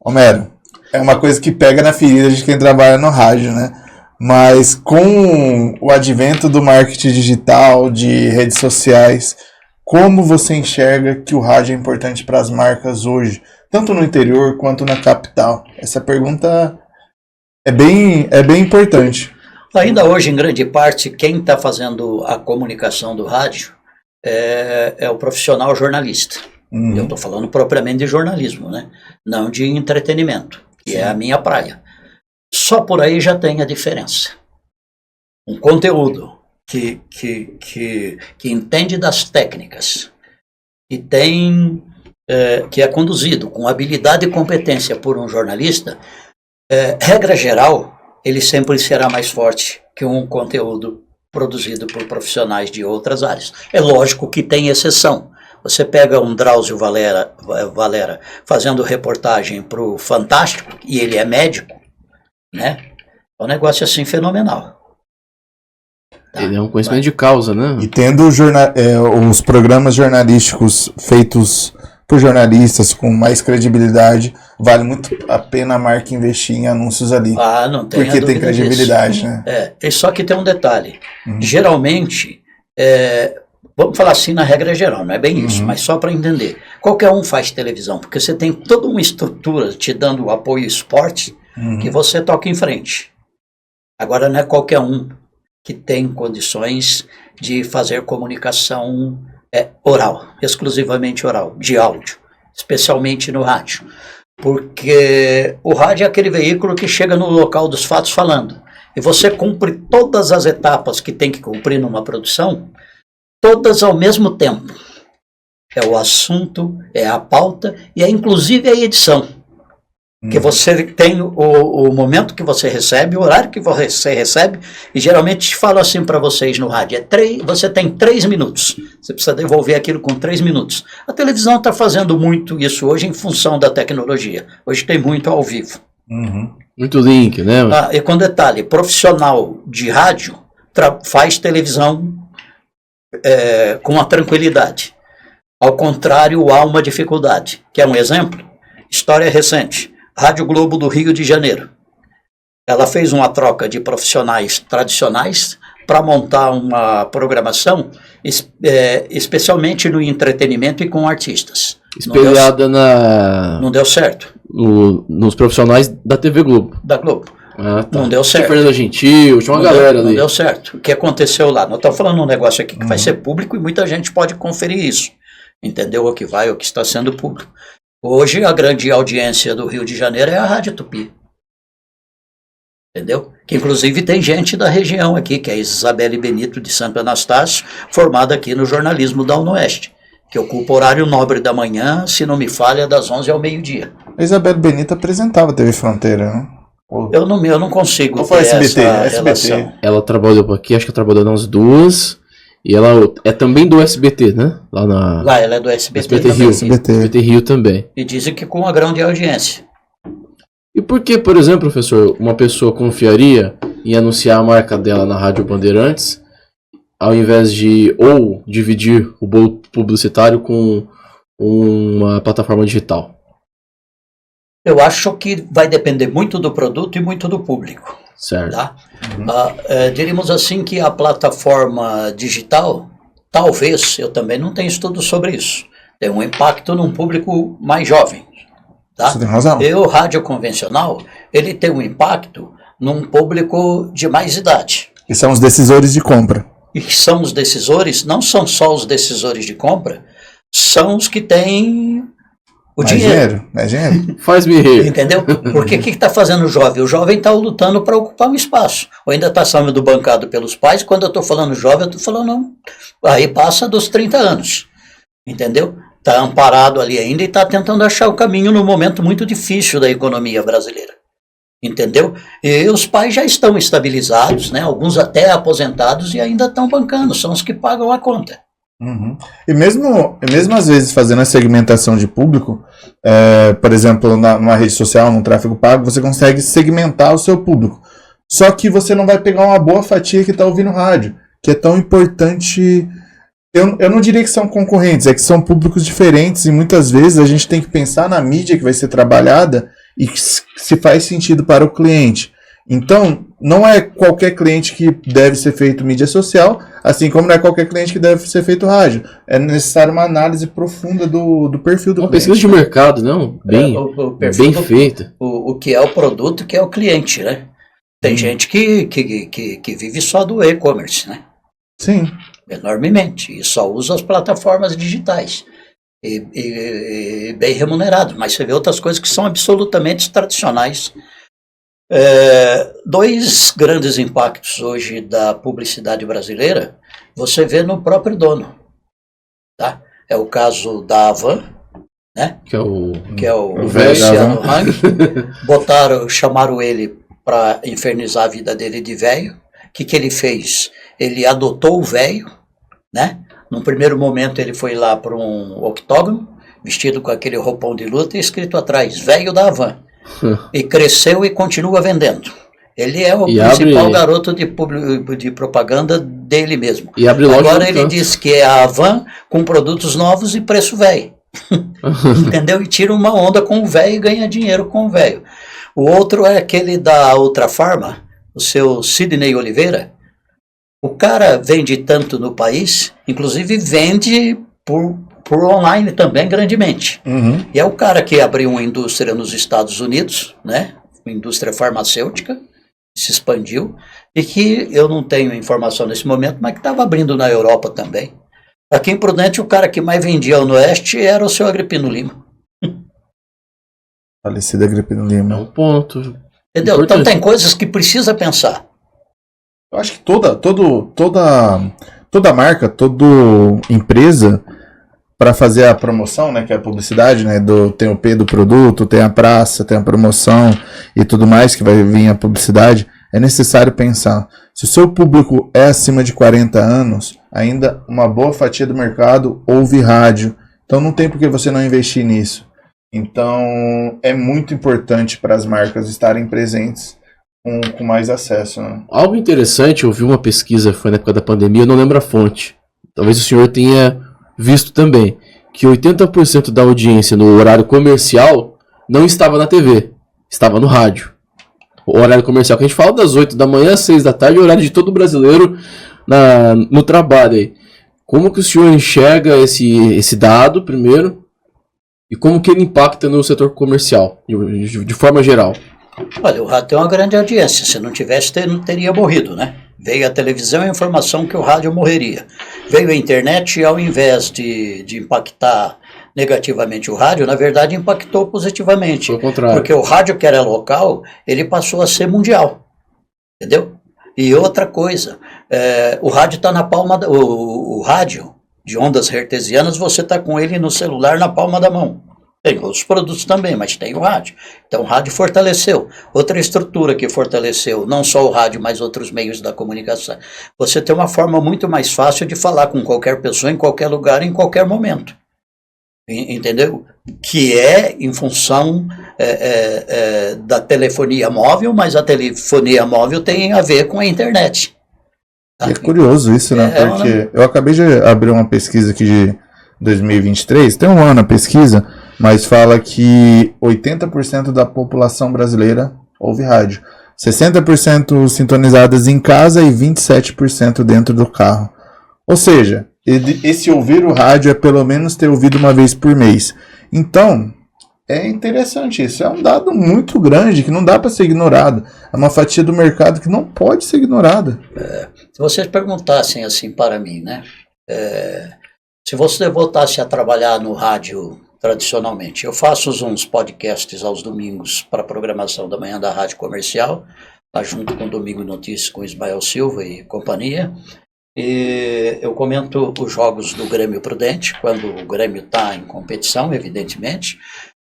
Homero, é uma coisa que pega na ferida de quem trabalha no rádio, né? Mas com o advento do marketing digital, de redes sociais, como você enxerga que o rádio é importante para as marcas hoje, tanto no interior quanto na capital? Essa pergunta é bem importante. Ainda hoje, em grande parte, quem está fazendo a comunicação do rádio é o profissional jornalista. Eu estou falando propriamente de jornalismo, né? Não de entretenimento, que é a minha praia. Só por aí já tem a diferença. Um conteúdo que entende das técnicas e que é conduzido com habilidade e competência por um jornalista, regra geral, ele sempre será mais forte que um conteúdo produzido por profissionais de outras áreas. É lógico que tem exceção. Você pega um Drauzio Varela fazendo reportagem para o Fantástico, e ele é médico, né? É um negócio assim fenomenal. Tá. Ele é um conhecimento de causa, né? E tendo os programas jornalísticos feitos por jornalistas com mais credibilidade, vale muito a pena a marca investir em anúncios ali. Não tem porque tem credibilidade, disso, né? Só que tem um detalhe. Geralmente, vamos falar assim na regra geral, não é bem isso, mas só para entender. Qualquer um faz televisão, porque você tem toda uma estrutura te dando o apoio esporte que você toca em frente. Agora não é qualquer um que tem condições de fazer comunicação oral, exclusivamente oral, de áudio, especialmente no rádio. Porque o rádio é aquele veículo que chega no local dos fatos falando. E você cumpre todas as etapas que tem que cumprir numa produção, todas ao mesmo tempo. É o assunto, é a pauta e é inclusive a edição. Que você tem o momento que você recebe, o horário que você recebe, e geralmente falo assim para vocês no rádio, você tem 3 minutos, você precisa devolver aquilo com 3 minutos. A televisão está fazendo muito isso hoje em função da tecnologia, hoje tem muito ao vivo. Muito link, né? E com detalhe, profissional de rádio faz televisão com a tranquilidade, ao contrário há uma dificuldade, que é um exemplo, história recente. Rádio Globo do Rio de Janeiro. Ela fez uma troca de profissionais tradicionais para montar uma programação especialmente no entretenimento e com artistas. Espelhada não deu certo. Nos profissionais da TV Globo. Da Globo. Ah, tá. Não deu certo. Tinha Fernanda Gentil, tinha uma galera ali. Não deu certo. O que aconteceu lá? Nós estamos falando um negócio aqui que vai ser público e muita gente pode conferir isso. Entendeu o que vai, o que está sendo público. Hoje, a grande audiência do Rio de Janeiro é a Rádio Tupi. Entendeu? Que inclusive tem gente da região aqui, que é a Isabelle Benito de Santo Anastácio, formada aqui no jornalismo da UNOeste, que ocupa o horário nobre da manhã, se não me falha, das 11 ao meio-dia. A Isabelle Benito apresentava TV Fronteira, né? Eu não consigo Ou foi SBT? relação. Ela trabalhou aqui, acho que trabalhou nas duas. E ela é também do SBT, né? Lá ela é do SBT, SBT também. Rio. SBT Rio também. E dizem que com uma grande audiência. E por que, por exemplo, professor, uma pessoa confiaria em anunciar a marca dela na Rádio Bandeirantes, ao invés de ou dividir o bolo publicitário com uma plataforma digital? Eu acho que vai depender muito do produto e muito do público. Certo. Tá? Diríamos assim que a plataforma digital, talvez, eu também não tenho estudo sobre isso, tem um impacto num público mais jovem. Tá? Você tem razão. E o rádio convencional, ele tem um impacto num público de mais idade. E são os decisores de compra. E são os decisores, não são só os decisores de compra, são os que têm o dinheiro. É dinheiro. Faz-me rir. Entendeu? Porque o que está fazendo o jovem? O jovem está lutando para ocupar um espaço. Ou ainda está sendo bancado pelos pais. Quando eu estou falando jovem, eu estou falando... Aí passa dos 30 anos. Entendeu? Está amparado ali ainda e está tentando achar o caminho num momento muito difícil da economia brasileira. Entendeu? E os pais já estão estabilizados, né? Alguns até aposentados e ainda estão bancando. São os que pagam a conta. E mesmo às vezes fazendo a segmentação de público, por exemplo, numa rede social, num tráfego pago, você consegue segmentar o seu público. Só que você não vai pegar uma boa fatia que está ouvindo rádio, que é tão importante. Eu não diria que são concorrentes, é que são públicos diferentes e muitas vezes a gente tem que pensar na mídia que vai ser trabalhada e se faz sentido para o cliente. Então, não é qualquer cliente que deve ser feito mídia social, assim como não é qualquer cliente que deve ser feito rádio. É necessário uma análise profunda do perfil do cliente. Uma pesquisa de mercado, não? Bem feita. O que é o produto, que é o cliente, né? Tem gente que vive só do e-commerce, né? Sim. Enormemente. E só usa as plataformas digitais. E bem remunerado. Mas você vê outras coisas que são absolutamente tradicionais. 2 grandes impactos hoje da publicidade brasileira você vê no próprio dono, tá? É o caso da Havan, né? Que é o Luciano Hang. Chamaram ele para infernizar a vida dele de velho. O que ele fez? Ele adotou o velho, né? Num primeiro momento ele foi lá para um octógono, vestido com aquele roupão de luta e escrito atrás, velho da Havan. E cresceu e continua vendendo. Ele é o principal garoto de propaganda dele mesmo. E abre loja. Agora ele diz que é a Havan com produtos novos e preço velho. Entendeu? E tira uma onda com o velho e ganha dinheiro com o velho. O outro é aquele da Ultrafarma, o seu Sidney Oliveira, O cara vende tanto no país, inclusive vende por online também grandemente. Uhum. E é o cara que abriu uma indústria nos Estados Unidos, né? Uma indústria farmacêutica, se expandiu, e que eu não tenho informação nesse momento, mas que estava abrindo na Europa também. Aqui em Prudente, o cara que mais vendia no Oeste era o seu Agripino Lima. Falecido Agripino É Lima. um ponto. Entendeu? Importante. Então tem coisas que precisa pensar. Eu acho que toda marca, toda empresa, para fazer a promoção, né, que é a publicidade, né, tem o P do produto, tem a praça, tem a promoção e tudo mais que vai vir a publicidade, é necessário pensar. Se o seu público é acima de 40 anos, ainda uma boa fatia do mercado ouve rádio. Então não tem por que você não investir nisso. Então é muito importante para as marcas estarem presentes com mais acesso, né? Algo interessante, eu vi uma pesquisa, foi na época da pandemia, eu não lembro a fonte. Talvez o senhor tenha visto também, que 80% da audiência no horário comercial não estava na TV, estava no rádio. O horário comercial que a gente fala das 8 da manhã às 6 da tarde, é o horário de todo brasileiro no trabalho aí. Como que o senhor enxerga esse dado, primeiro, e como que ele impacta no setor comercial, de forma geral? Olha, o rádio tem uma grande audiência. Se não tivesse, não teria morrido, né? Veio a televisão e a informação que o rádio morreria. Veio a internet e, ao invés de impactar negativamente o rádio, na verdade impactou positivamente. Foi o contrário. Porque o rádio, que era local, ele passou a ser mundial. Entendeu? E outra coisa, o rádio está na palma o rádio de ondas hertzianas, você está com ele no celular na palma da mão. Tem outros produtos também, mas tem o rádio. Então o rádio fortaleceu. Outra estrutura que fortaleceu, não só o rádio, mas outros meios da comunicação. Você tem uma forma muito mais fácil de falar com qualquer pessoa, em qualquer lugar, em qualquer momento. Entendeu? Que é em função da telefonia móvel, mas a telefonia móvel tem a ver com a internet. E é curioso isso, né? Porque eu acabei de abrir uma pesquisa aqui de 2023, tem um ano a pesquisa, mas fala que 80% da população brasileira ouve rádio. 60% sintonizadas em casa e 27% dentro do carro. Ou seja, esse ouvir o rádio é pelo menos ter ouvido uma vez por mês. Então, é interessante isso. É um dado muito grande que não dá para ser ignorado. É uma fatia do mercado que não pode ser ignorada. Se vocês perguntassem assim para mim, né? Se você voltasse a trabalhar no rádio tradicionalmente, eu faço uns podcasts aos domingos para a programação da manhã da Rádio Comercial, lá junto com o Domingo Notícias com Ismael Silva e companhia. E eu comento os jogos do Grêmio Prudente, quando o Grêmio está em competição, evidentemente,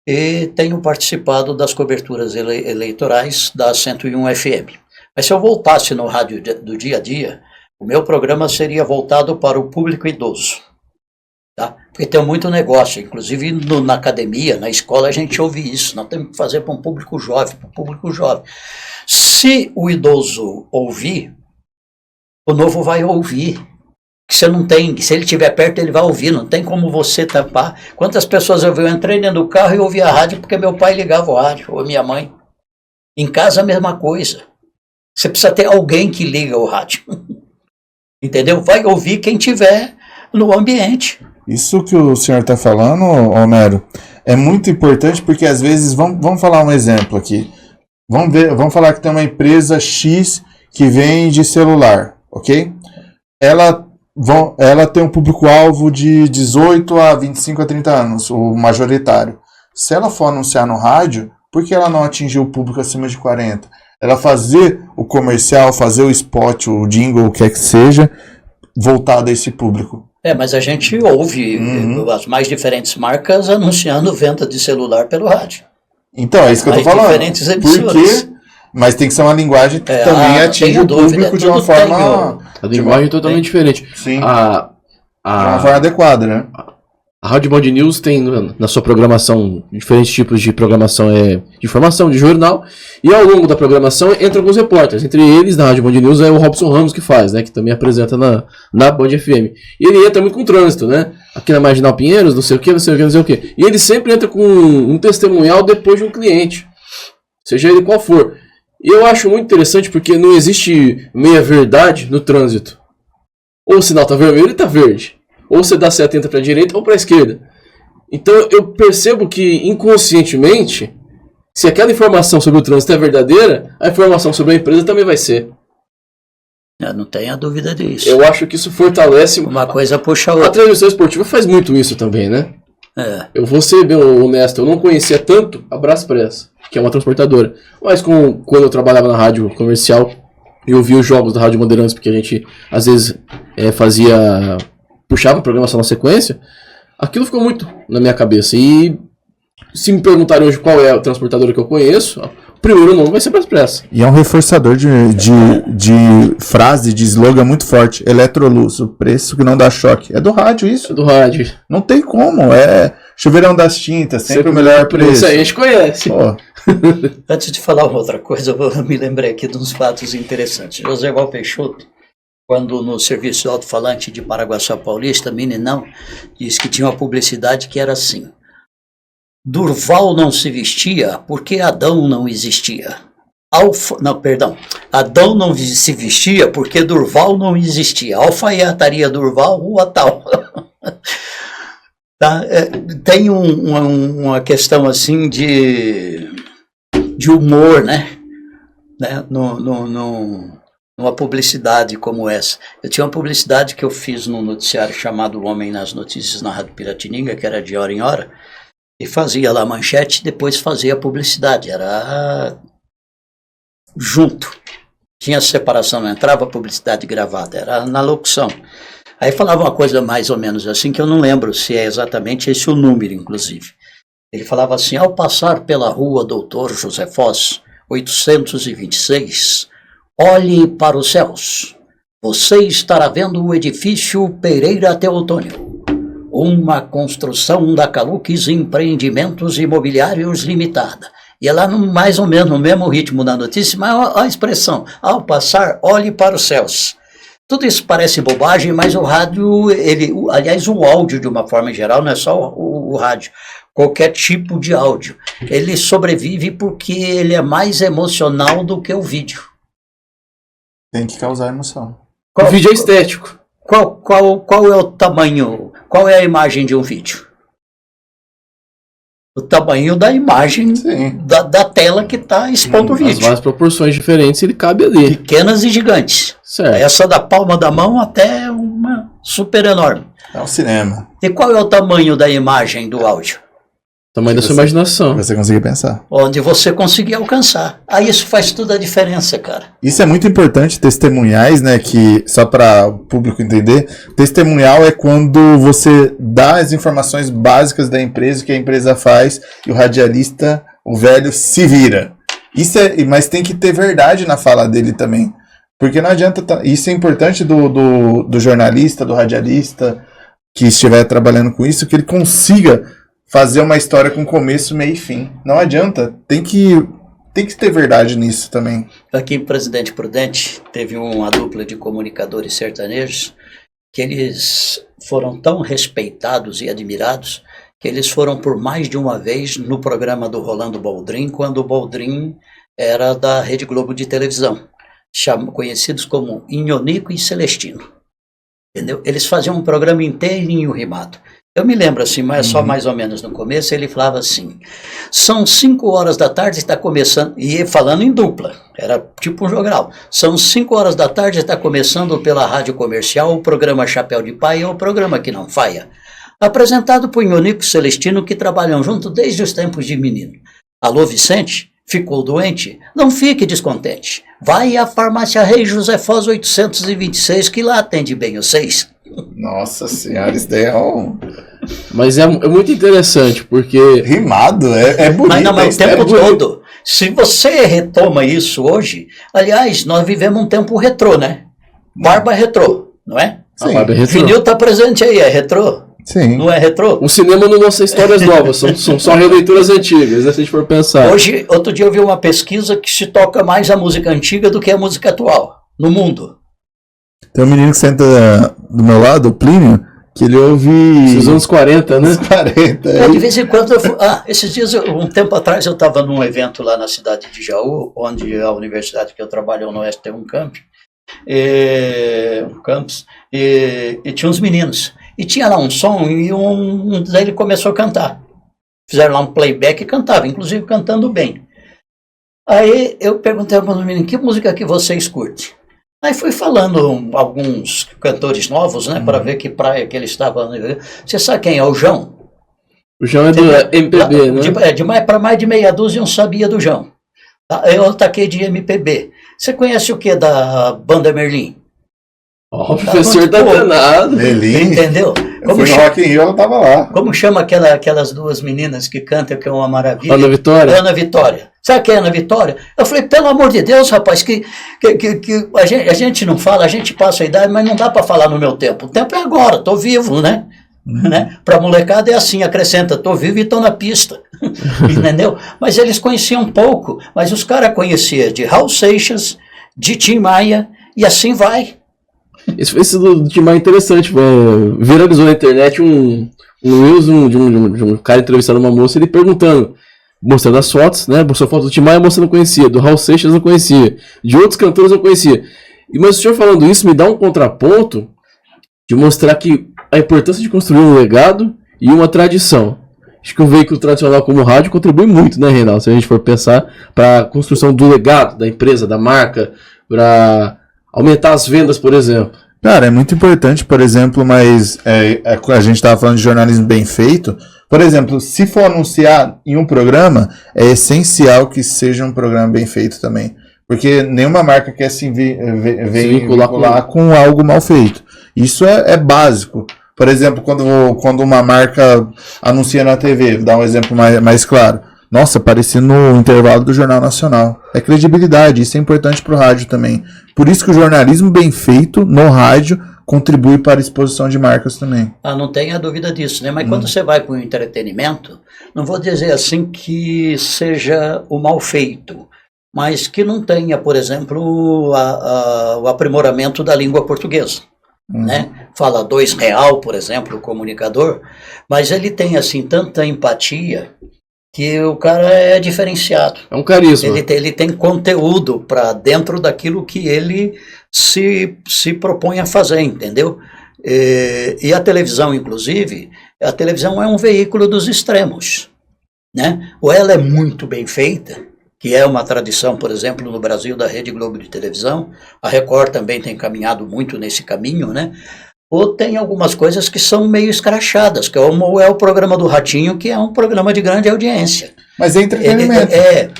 e tenho participado das coberturas eleitorais da 101 FM. Mas se eu voltasse no rádio do dia a dia, o meu programa seria voltado para o público idoso. Tá? Porque tem muito negócio, inclusive na academia, na escola, a gente ouve isso. Nós temos que fazer para um público jovem, Se o idoso ouvir, o novo vai ouvir. Se ele estiver perto, ele vai ouvir. Não tem como você tampar. Quantas pessoas eu entrei dentro do carro e ouvi a rádio porque meu pai ligava o rádio, ou minha mãe. Em casa, a mesma coisa. Você precisa ter alguém que liga o rádio. Entendeu? Vai ouvir quem tiver no ambiente. Isso que o senhor está falando, Homero, é muito importante porque às vezes, vamos falar um exemplo aqui. Vamos falar que tem uma empresa X que vende celular, ok? Ela tem um público-alvo de 18 a 25 a 30 anos, o majoritário. Se ela for anunciar no rádio, por que ela não atingiu o público acima de 40? Ela fazer o comercial, fazer o spot, o jingle, o que é que seja, voltado a esse público. Mas a gente ouve as mais diferentes marcas anunciando venda de celular pelo rádio. Então, é isso que eu tô falando. Diferentes emissoras. Porque, mas tem que ser uma linguagem que também atinge o público de uma forma... A linguagem é totalmente diferente. Sim, de uma forma adequada, né? A Rádio Band News tem na sua programação diferentes tipos de programação de informação, de jornal, e ao longo da programação entram alguns repórteres. Entre eles, na Rádio Band News, é o Robson Ramos que faz, né? Que também apresenta na Band FM. E ele entra muito com trânsito, né? Aqui na Marginal Pinheiros, não sei o que. E ele sempre entra com um testemunhal depois de um cliente, seja ele qual for. E eu acho muito interessante porque não existe meia-verdade no trânsito. Ou o sinal tá vermelho e tá verde. Ou você dá seta para a direita ou para a esquerda. Então eu percebo que inconscientemente, se aquela informação sobre o trânsito é verdadeira, a informação sobre a empresa também vai ser. Não tenha dúvida disso. Eu acho que isso fortalece... Uma coisa puxa a outra. A transmissão esportiva faz muito isso também, né? Eu vou ser bem honesto, eu não conhecia tanto a Braspress, que é uma transportadora. Mas quando eu trabalhava na rádio comercial, eu via os jogos da Rádio Bandeirantes, porque a gente às vezes puxava a programação na sequência, aquilo ficou muito na minha cabeça. E se me perguntarem hoje qual é a transportadora que eu conheço, o primeiro nome vai ser Braspress. E é um reforçador de frase, de slogan muito forte. Eletroluz, o preço que não dá choque. É do rádio isso? É do rádio. Não tem como, é chuveirão das tintas, sempre o melhor preço. Isso aí a gente conhece. Pô. Antes de falar uma outra coisa, eu me lembrei aqui de uns fatos interessantes. José Val Peixoto, quando no serviço do alto-falante de Paraguaçu Paulista, meninão, disse que tinha uma publicidade que era assim: Durval não se vestia porque Adão não existia. Adão não se vestia porque Durval não existia. Alfaiataria Durval, rua tal. Tá? Tem uma questão assim de humor, né? Numa publicidade como essa. Eu tinha uma publicidade que eu fiz num noticiário chamado O Homem nas Notícias na Rádio Piratininga, que era de hora em hora, e fazia lá a manchete e depois fazia a publicidade. Era junto. Tinha separação, não entrava a publicidade gravada, era na locução. Aí falava uma coisa mais ou menos assim, que eu não lembro se é exatamente esse o número, inclusive. Ele falava assim: ao passar pela rua Doutor José Foz, 826, olhe para os céus. Você estará vendo o edifício Pereira Teotônio. Uma construção da Calux Empreendimentos Imobiliários Limitada. E é lá mais ou menos no mesmo ritmo da notícia, mas a expressão: ao passar, olhe para os céus. Tudo isso parece bobagem, mas o rádio, aliás, o áudio de uma forma geral, não é só o rádio, qualquer tipo de áudio, ele sobrevive porque ele é mais emocional do que o vídeo. Tem que causar emoção. O vídeo é estético. Qual é o tamanho, qual é a imagem de um vídeo? O tamanho da imagem da tela que está expondo o vídeo. As várias proporções diferentes, ele cabe ali. Pequenas e gigantes. Certo. Essa da palma da mão até uma super enorme. É o cinema. E qual é o tamanho da imagem do áudio? Tamanho da sua imaginação. Você conseguir pensar. Onde você conseguir alcançar. Aí isso faz toda a diferença, cara. Isso é muito importante, testemunhais, né? Que, só para o público entender, testemunhal é quando você dá as informações básicas da empresa, o que a empresa faz, e o radialista, o velho, se vira. Mas tem que ter verdade na fala dele também. Porque não adianta... Isso é importante do jornalista, do radialista, que estiver trabalhando com isso, que ele consiga fazer uma história com começo, meio e fim. Não adianta. Tem que ter verdade nisso também. Aqui em Presidente Prudente, teve uma dupla de comunicadores sertanejos que eles foram tão respeitados e admirados que eles foram por mais de uma vez no programa do Rolando Boldrin, quando o Boldrin era da Rede Globo de televisão, conhecidos como Inhonico e Celestino. Entendeu? Eles faziam um programa inteirinho rimado. Eu me lembro assim, mas só mais ou menos no começo, ele falava assim: são 5 horas da tarde, está começando, e falando em dupla, era tipo um jogral. São 5 horas da tarde, está começando pela rádio comercial o programa Chapéu de Paia, o programa que não falha. Apresentado por Inhonico e Celestino, que trabalham junto desde os tempos de menino. Alô, Vicente? Ficou doente? Não fique descontente. Vai à farmácia Rei José Foz 826, que lá atende bem os 6. Nossa senhora, isso daí é um... Mas é muito interessante, porque... Rimado, é bonito. Mas o tempo todo. Se você retoma isso hoje... Aliás, nós vivemos um tempo retrô, né? Barba retrô, não é? Sim. A barba é retrô. Vinil tá presente aí, é retrô? Sim. Não é retrô? O cinema não lança histórias novas, são só releituras antigas, né, se a gente for pensar. Hoje, outro dia eu vi uma pesquisa que se toca mais a música antiga do que a música atual, no mundo. Tem um menino que senta do meu lado, o Plínio, que ele ouve... Os anos 40, né? Os 40. De vez em quando esses dias, um tempo atrás, eu estava num evento lá na cidade de Jaú, onde a universidade que eu trabalho no Oeste tem um campo, Campos, e tinha uns meninos. E tinha lá um som e um dele começou a cantar. Fizeram lá um playback e cantava, inclusive cantando bem. Aí eu perguntei para os meninos, que música que vocês curtem? Aí fui falando alguns cantores novos, né, para ver que praia que ele estava. Você sabe quem é o João? O João é do MPB, né? Para mais de meia dúzia eu sabia do João. Eu ataquei de MPB. Você conhece o que da banda Merlin? O professor tá danado. Merlin. Entendeu? Como no Rock in Rio, ela tava lá. Como chama aquelas duas meninas que cantam, que é uma maravilha? Ana Vitória? Ana Vitória. Sabe quem é Ana Vitória? Eu falei, pelo amor de Deus, rapaz, que a gente não fala, a gente passa a idade, mas não dá para falar no meu tempo. O tempo é agora, tô vivo, né? Para molecada é assim, acrescenta, tô vivo e tô na pista. Entendeu? Mas eles conheciam pouco, mas os caras conheciam de Raul Seixas, de Tim Maia, e assim vai. Esse do Tim Maia é interessante, viralizou na internet um Reels de um cara entrevistando uma moça, ele perguntando, mostrando as fotos, né? Mostrou foto do Tim Maia, a moça não conhecia, do Raul Seixas não conhecia, de outros cantores não conhecia. Mas o senhor falando isso me dá um contraponto de mostrar que a importância de construir um legado e uma tradição. Acho que o veículo tradicional como o rádio contribui muito, né, Reinaldo? Se a gente for pensar para a construção do legado da empresa, da marca, para aumentar as vendas, por exemplo. Cara, é muito importante, por exemplo, mas a gente estava falando de jornalismo bem feito. Por exemplo, se for anunciar em um programa, é essencial que seja um programa bem feito também. Porque nenhuma marca quer se vincular com algo mal feito. Isso é básico. Por exemplo, quando uma marca anuncia na TV, vou dar um exemplo mais claro. Nossa, apareci no intervalo do Jornal Nacional. É credibilidade, isso é importante para o rádio também. Por isso que o jornalismo bem feito no rádio contribui para a exposição de marcas também. Não tenha dúvida disso, né? Mas quando você vai para o entretenimento, não vou dizer assim que seja o mal feito, mas que não tenha, por exemplo, o aprimoramento da língua portuguesa. Né? Fala R$2, por exemplo, o comunicador, mas ele tem assim tanta empatia que o cara é diferenciado. É um carisma. Ele tem conteúdo para dentro daquilo que ele se propõe a fazer, entendeu? E a televisão, inclusive, a televisão é um veículo dos extremos, né? Ou ela é muito bem feita, que é uma tradição, por exemplo, no Brasil, da Rede Globo de televisão. A Record também tem caminhado muito nesse caminho, né? Ou tem algumas coisas que são meio escrachadas, que é o programa do Ratinho, que é um programa de grande audiência. Mas é entretenimento.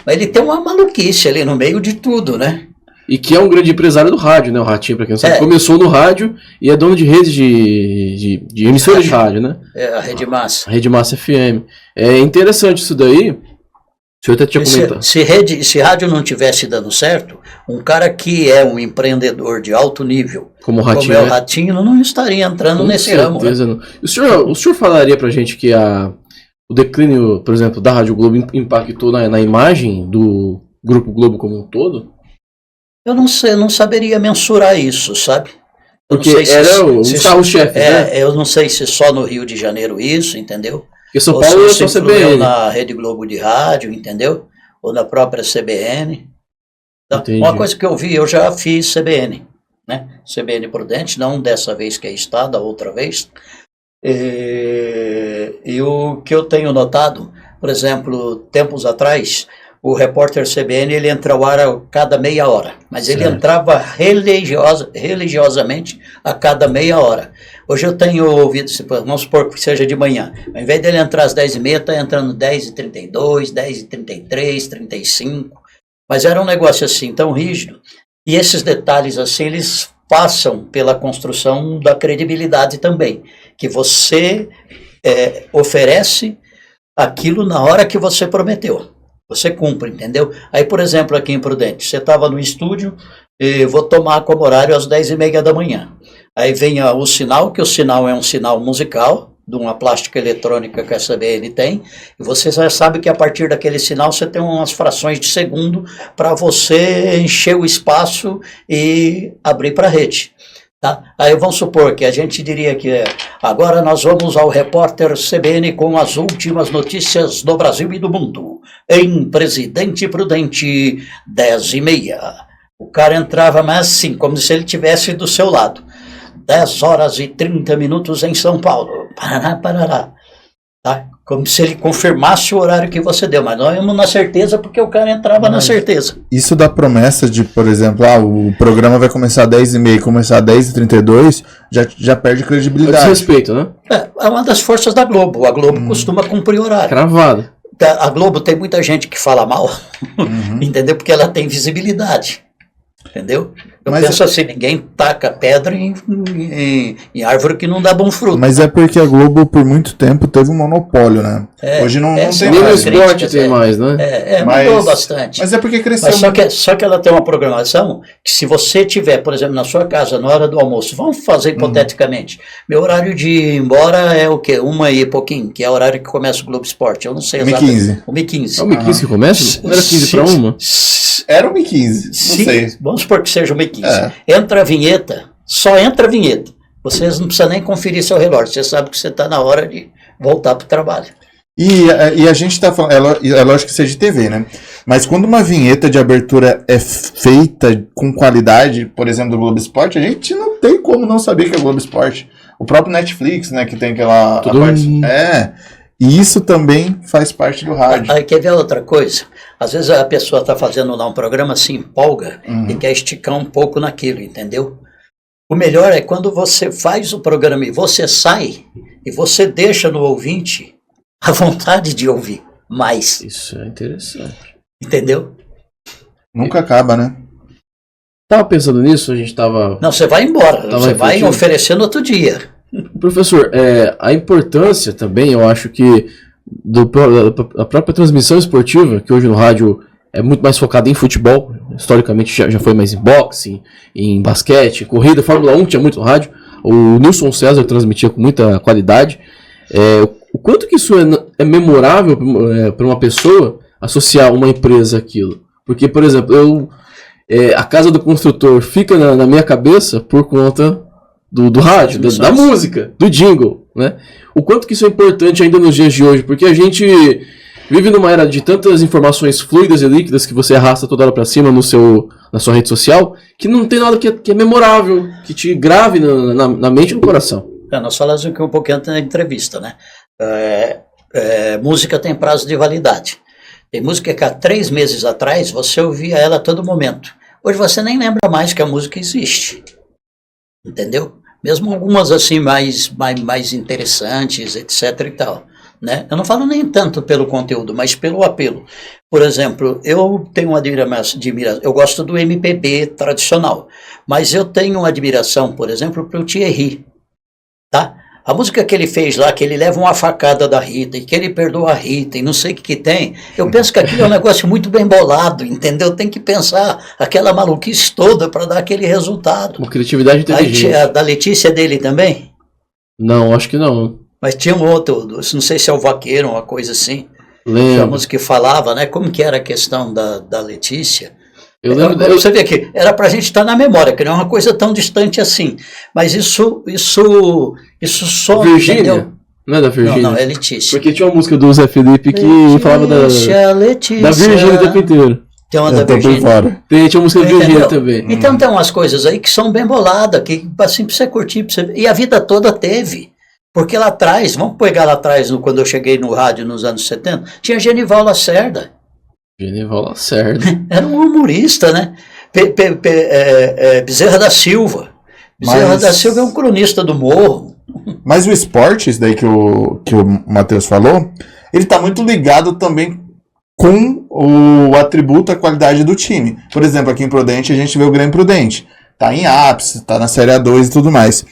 Ele tem uma maluquice ali no meio de tudo, né? E que é um grande empresário do rádio, né? O Ratinho, para quem não sabe, começou no rádio e é dono de rede de emissoras de rádio, né? A Rede Massa. A Rede Massa FM. É interessante isso daí. O senhor até tinha comentado. Se rádio não tivesse dando certo, um cara que é um empreendedor de alto nível, como o Ratinho, como é o Ratinho, não estaria entrando nesse ramo. Né? Não. O senhor falaria pra gente que o declínio, por exemplo, da Rádio Globo impactou na imagem do Grupo Globo como um todo? Eu não sei, não saberia mensurar isso, sabe? Porque era o carro-chefe, né? Eu não sei se só no Rio de Janeiro isso, entendeu? Porque São Paulo é só CBN. Na Rede Globo de rádio, entendeu? Ou na própria CBN. Então, uma coisa que eu vi, eu já fiz CBN, né? CBN Prudente, não dessa vez que é Estado, da outra vez. E o que eu tenho notado, por exemplo, tempos atrás, o repórter CBN ele entra ao ar a cada meia hora, mas ele entrava religiosamente a cada meia hora. Hoje eu tenho ouvido, vamos supor que seja de manhã, ao invés dele entrar às 10h30, está entrando 10h32, 10h33, 35, mas era um negócio assim, tão rígido. E esses detalhes assim, eles passam pela construção da credibilidade também, que você oferece aquilo na hora que você prometeu. Você cumpre, entendeu? Aí, por exemplo, aqui em Prudente, você estava no estúdio, vou tomar como horário às 10h30 da manhã. Aí vem o sinal, que o sinal é um sinal musical, de uma plástica eletrônica que a CBN tem, e você já sabe que a partir daquele sinal você tem umas frações de segundo para você encher o espaço e abrir para a rede. Tá? Aí vamos supor que a gente diria que agora nós vamos ao repórter CBN com as últimas notícias do Brasil e do mundo. Em Presidente Prudente, 10h30. O cara entrava mais assim, como se ele estivesse do seu lado. 10h30 em São Paulo. Paraná, Parará. Tá? Como se ele confirmasse o horário que você deu. Mas nós íamos na certeza porque o cara entrava na certeza. Isso dá promessa de, por exemplo, o programa vai começar às 10h30 e começar às 10h32, já perde credibilidade. Desrespeito, né? É uma das forças da Globo. A Globo costuma cumprir horário. Cravado. A Globo tem muita gente que fala mal, entendeu? Porque ela tem visibilidade. Entendeu? Eu penso assim, ninguém taca pedra em árvore que não dá bom fruto. Mas é porque a Globo, por muito tempo, teve um monopólio, né? Hoje não tem nem mais. no esporte tem mais, né? Mudou bastante. Mas é porque cresceu. Mas só que ela tem uma programação que se você tiver, por exemplo, na sua casa, na hora do almoço, vamos fazer hipoteticamente, meu horário de ir embora é o quê? 1h e pouquinho, que é o horário que começa o Globo Esporte. Eu não sei exatamente. 1h15. 1h15. É o 1h15 que começa? Não era 15 para 1? Era 1h15, não sei. Vamos supor que seja 1h15. Entra a vinheta, só entra a vinheta. Vocês não precisam nem conferir seu relógio, você sabe que você está na hora de voltar para o trabalho. E a gente está falando, é lógico que seja de TV, né? Mas quando uma vinheta de abertura é feita com qualidade, por exemplo, do Globo Esporte, a gente não tem como não saber que é o Globo Esporte. O próprio Netflix, né, que tem aquela... E isso também faz parte do rádio. Aí quer ver outra coisa? Às vezes a pessoa está fazendo lá um programa, se empolga e quer esticar um pouco naquilo, entendeu? O melhor é quando você faz o programa e você sai e você deixa no ouvinte a vontade de ouvir mais. Isso é interessante. Entendeu? Nunca acaba, né? Tava pensando nisso, a gente tava... Não, você vai embora, você vai oferecendo outro dia. Professor, a importância também, eu acho que a própria transmissão esportiva, que hoje no rádio é muito mais focada em futebol, historicamente já foi mais em boxe, em basquete, corrida, Fórmula 1 tinha muito no rádio, o Nilson César transmitia com muita qualidade. O quanto que isso é memorável para uma pessoa associar uma empresa àquilo? Porque, por exemplo, a Casa do Construtor fica na minha cabeça por conta do rádio, da música, do jingle, né? O quanto que isso é importante ainda nos dias de hoje, porque a gente vive numa era de tantas informações fluidas e líquidas que você arrasta toda hora pra cima na sua rede social, que não tem nada que é memorável, que te grave na mente e no coração. Nós falamos aqui um pouquinho antes da entrevista, né? Música tem prazo de validade. Tem música que há 3 meses atrás você ouvia ela a todo momento. Hoje você nem lembra mais que a música existe. Entendeu? Mesmo algumas assim mais interessantes, etc e tal, né? Eu não falo nem tanto pelo conteúdo, mas pelo apelo. Por exemplo, eu tenho uma admiração, eu gosto do MPB tradicional, mas eu tenho uma admiração, por exemplo, para o Thierry, tá? A música que ele fez lá, que ele leva uma facada da Rita, e que ele perdoa a Rita, e não sei o que tem, eu penso que aquilo é um negócio muito bem bolado, entendeu? Tem que pensar aquela maluquice toda para dar aquele resultado. Uma criatividade inteligente. A da Letícia dele também? Não, acho que não. Mas tinha um outro, não sei se é o Vaqueiro, uma coisa assim. Lembro. A música que falava, né? Como que era a questão da Letícia? Eu lembro, você vê que era pra gente estar na memória, que não é uma coisa tão distante assim. Mas isso só... Virgínia? Entendeu? Não é da Virgínia? Não, é Letícia. Porque tinha uma música do Zé Felipe que falava da Virgínia o tempo inteiro. Tem uma da Virgínia. Tinha uma música da Virgínia também. Então tem umas coisas aí que são bem boladas, que assim pra você curtir, pra você... E a vida toda teve. Porque lá atrás, vamos pegar lá atrás, quando eu cheguei no rádio nos anos 70, tinha Genival Lacerda. Genival Lacerda. Era um humorista, né? Bezerra da Silva. Bezerra da Silva é um cronista do Morro. Mas o esporte, isso daí que o Matheus falou, ele está muito ligado também com o atributo, a qualidade do time. Por exemplo, aqui em Prudente, a gente vê o Grêmio Prudente. Tá em ápice, tá na Série A2 e tudo mais.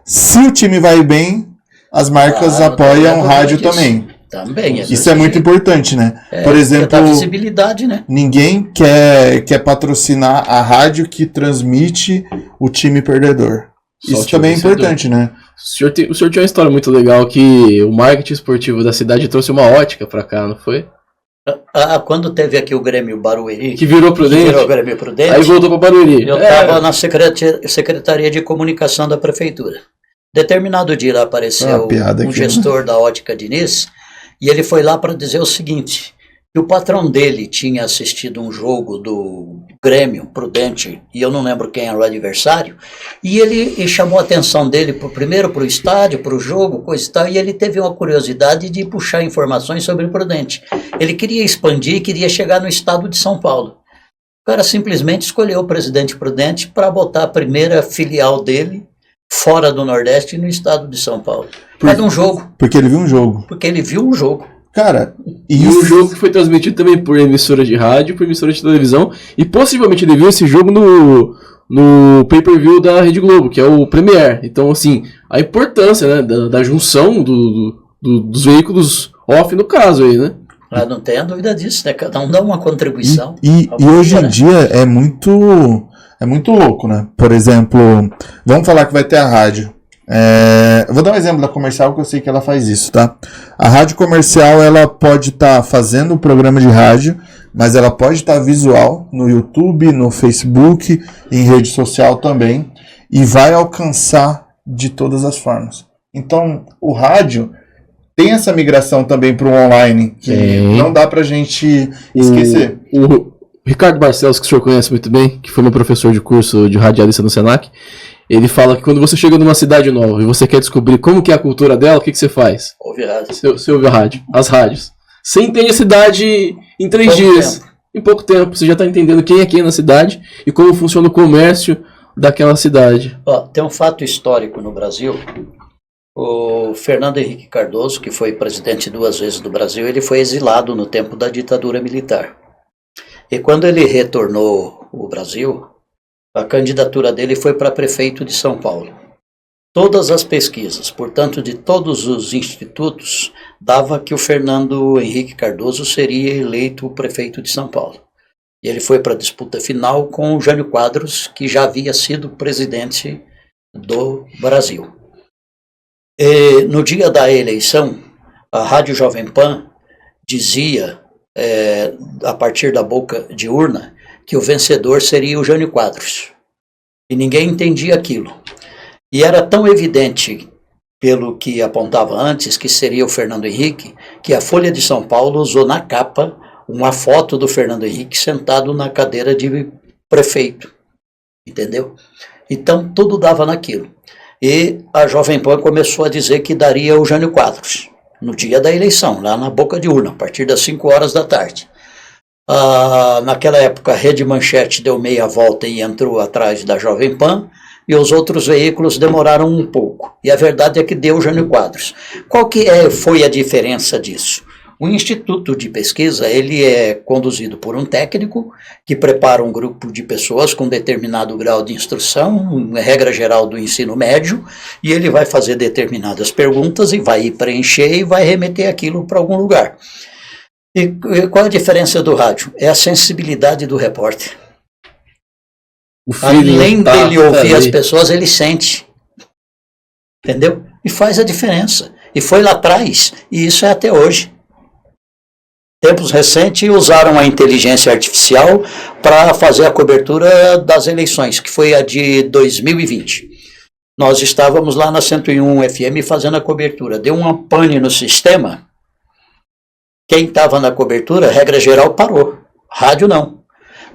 Se o time vai bem, as marcas apoiam o rádio também. Também. Isso é muito importante, né? Por exemplo, visibilidade, né? Ninguém quer patrocinar a rádio que transmite o time perdedor. Isso também é importante, né? O senhor tinha uma história muito legal que o marketing esportivo da cidade trouxe uma ótica pra cá, não foi? Quando teve aqui o Grêmio Barueri... Que virou Prudente. Virou Grêmio Prudente. Aí voltou pra Barueri. Eu estava na Secretaria de Comunicação da Prefeitura. Determinado dia lá apareceu um gestor da Ótica Diniz, e ele foi lá para dizer o seguinte: E o patrão dele tinha assistido um jogo do Grêmio, Prudente, e eu não lembro quem era o adversário, e ele chamou a atenção dele primeiro para o estádio, para o jogo, coisa e tal, e ele teve uma curiosidade de puxar informações sobre o Prudente. Ele queria expandir, queria chegar no estado de São Paulo. O cara simplesmente escolheu o Presidente Prudente para botar a primeira filial dele fora do Nordeste no estado de São Paulo. Por um jogo. Porque ele viu um jogo. Porque ele viu um jogo. Cara, e um jogo que foi transmitido também por emissora de rádio, por emissora de televisão, e possivelmente ele viu esse jogo no pay-per-view da Rede Globo, que é o Premiere. Então, assim, a importância, né, da junção dos veículos off no caso aí, né? Ah, não tenha dúvida disso, né? Cada um dá uma contribuição. E hoje em dia é muito louco, né? Por exemplo, vamos falar que vai ter a rádio. Eu vou dar um exemplo da comercial que eu sei que ela faz isso, tá? A rádio comercial, ela pode estar fazendo um programa de rádio, mas ela pode estar visual no YouTube, no Facebook, em rede social também, e vai alcançar de todas as formas. Então, o rádio tem essa migração também para o online, que não dá pra gente esquecer. O Ricardo Barcelos, que o senhor conhece muito bem, que foi meu professor de curso de radialista no Senac, ele fala que quando você chega numa cidade nova e você quer descobrir como que é a cultura dela, o que você faz? Ouve rádio. Você ouve a rádio, as rádios. Você entende a cidade em 3 dias. Em pouco tempo. Você já está entendendo quem é quem na cidade e como funciona o comércio daquela cidade. Tem um fato histórico no Brasil. O Fernando Henrique Cardoso, que foi presidente 2 vezes do Brasil, ele foi exilado no tempo da ditadura militar. E quando ele retornou ao Brasil, a candidatura dele foi para prefeito de São Paulo. Todas as pesquisas, portanto, de todos os institutos, dava que o Fernando Henrique Cardoso seria eleito prefeito de São Paulo. E ele foi para a disputa final com o Jânio Quadros, que já havia sido presidente do Brasil. E no dia da eleição, a Rádio Jovem Pan dizia, a partir da boca de urna, que o vencedor seria o Jânio Quadros. E ninguém entendia aquilo. E era tão evidente, pelo que apontava antes, que seria o Fernando Henrique, que a Folha de São Paulo usou na capa uma foto do Fernando Henrique sentado na cadeira de prefeito. Entendeu? Então, tudo dava naquilo. E a Jovem Pan começou a dizer que daria o Jânio Quadros, no dia da eleição, lá na boca de urna, a partir das 5 horas da tarde. Naquela época, a Rede Manchete deu meia volta e entrou atrás da Jovem Pan, e os outros veículos demoraram um pouco. E a verdade é que deu o Jânio Quadros. Qual que foi a diferença disso? O Instituto de Pesquisa, ele é conduzido por um técnico que prepara um grupo de pessoas com determinado grau de instrução, regra geral do ensino médio, e ele vai fazer determinadas perguntas e vai preencher e vai remeter aquilo para algum lugar. E qual a diferença do rádio? É a sensibilidade do repórter. Além dele ouvir as pessoas, ele sente. Entendeu? E faz a diferença. E foi lá atrás, e isso é até hoje. Tempos recentes usaram a inteligência artificial para fazer a cobertura das eleições, que foi a de 2020. Nós estávamos lá na 101 FM fazendo a cobertura. Deu um pane no sistema. Quem estava na cobertura, regra geral, parou. Rádio não.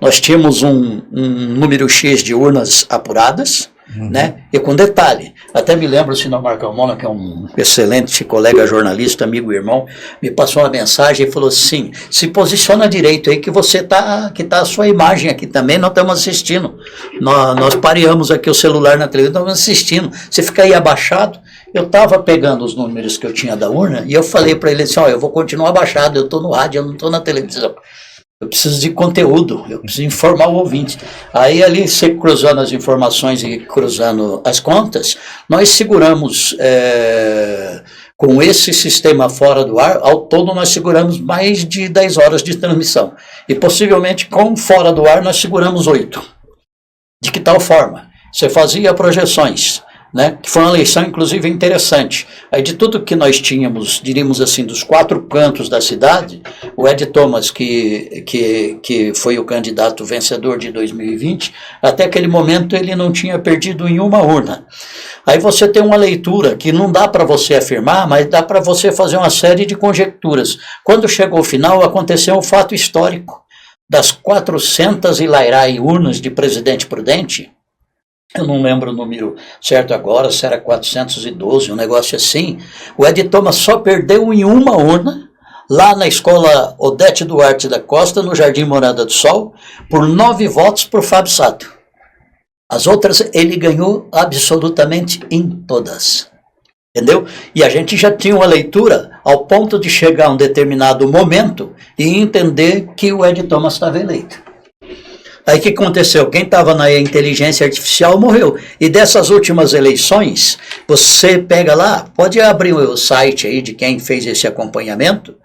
Nós tínhamos um número X de urnas apuradas, né? E com detalhe, até me lembro, o senhor Marcamona, que é um excelente colega jornalista, amigo e irmão, me passou uma mensagem e falou assim: se posiciona direito aí que que tá a sua imagem aqui também, nós estamos assistindo. Nós pareamos aqui o celular na televisão, estamos assistindo. Você fica aí abaixado. Eu estava pegando os números que eu tinha da urna e eu falei para ele assim: eu vou continuar abaixado, eu estou no rádio, eu não estou na televisão. Eu preciso de conteúdo, eu preciso informar o ouvinte. Aí ali, você cruzando as informações e cruzando as contas, nós seguramos, com esse sistema fora do ar, ao todo nós seguramos mais de 10 horas de transmissão. E possivelmente com fora do ar nós seguramos 8. De que tal forma? Você fazia projeções. né, que foi uma eleição, inclusive, interessante. Aí, de tudo que nós tínhamos, diríamos assim, dos 4 cantos da cidade, o Ed Thomas, que foi o candidato vencedor de 2020, até aquele momento ele não tinha perdido em uma urna. Aí você tem uma leitura que não dá para você afirmar, mas dá para você fazer uma série de conjecturas. Quando chegou o final, aconteceu um fato histórico. Das 400 e lairai urnas de Presidente Prudente, eu não lembro o número certo agora, se era 412, um negócio assim, o Ed Thomas só perdeu em uma urna, lá na escola Odete Duarte da Costa, no Jardim Morada do Sol, por 9 votos por Fábio Sato. As outras ele ganhou absolutamente em todas. Entendeu? E a gente já tinha uma leitura ao ponto de chegar a um determinado momento e entender que o Ed Thomas estava eleito. Aí o que aconteceu? Quem estava na inteligência artificial morreu. E dessas últimas eleições, você pega lá, pode abrir o site aí de quem fez esse acompanhamento,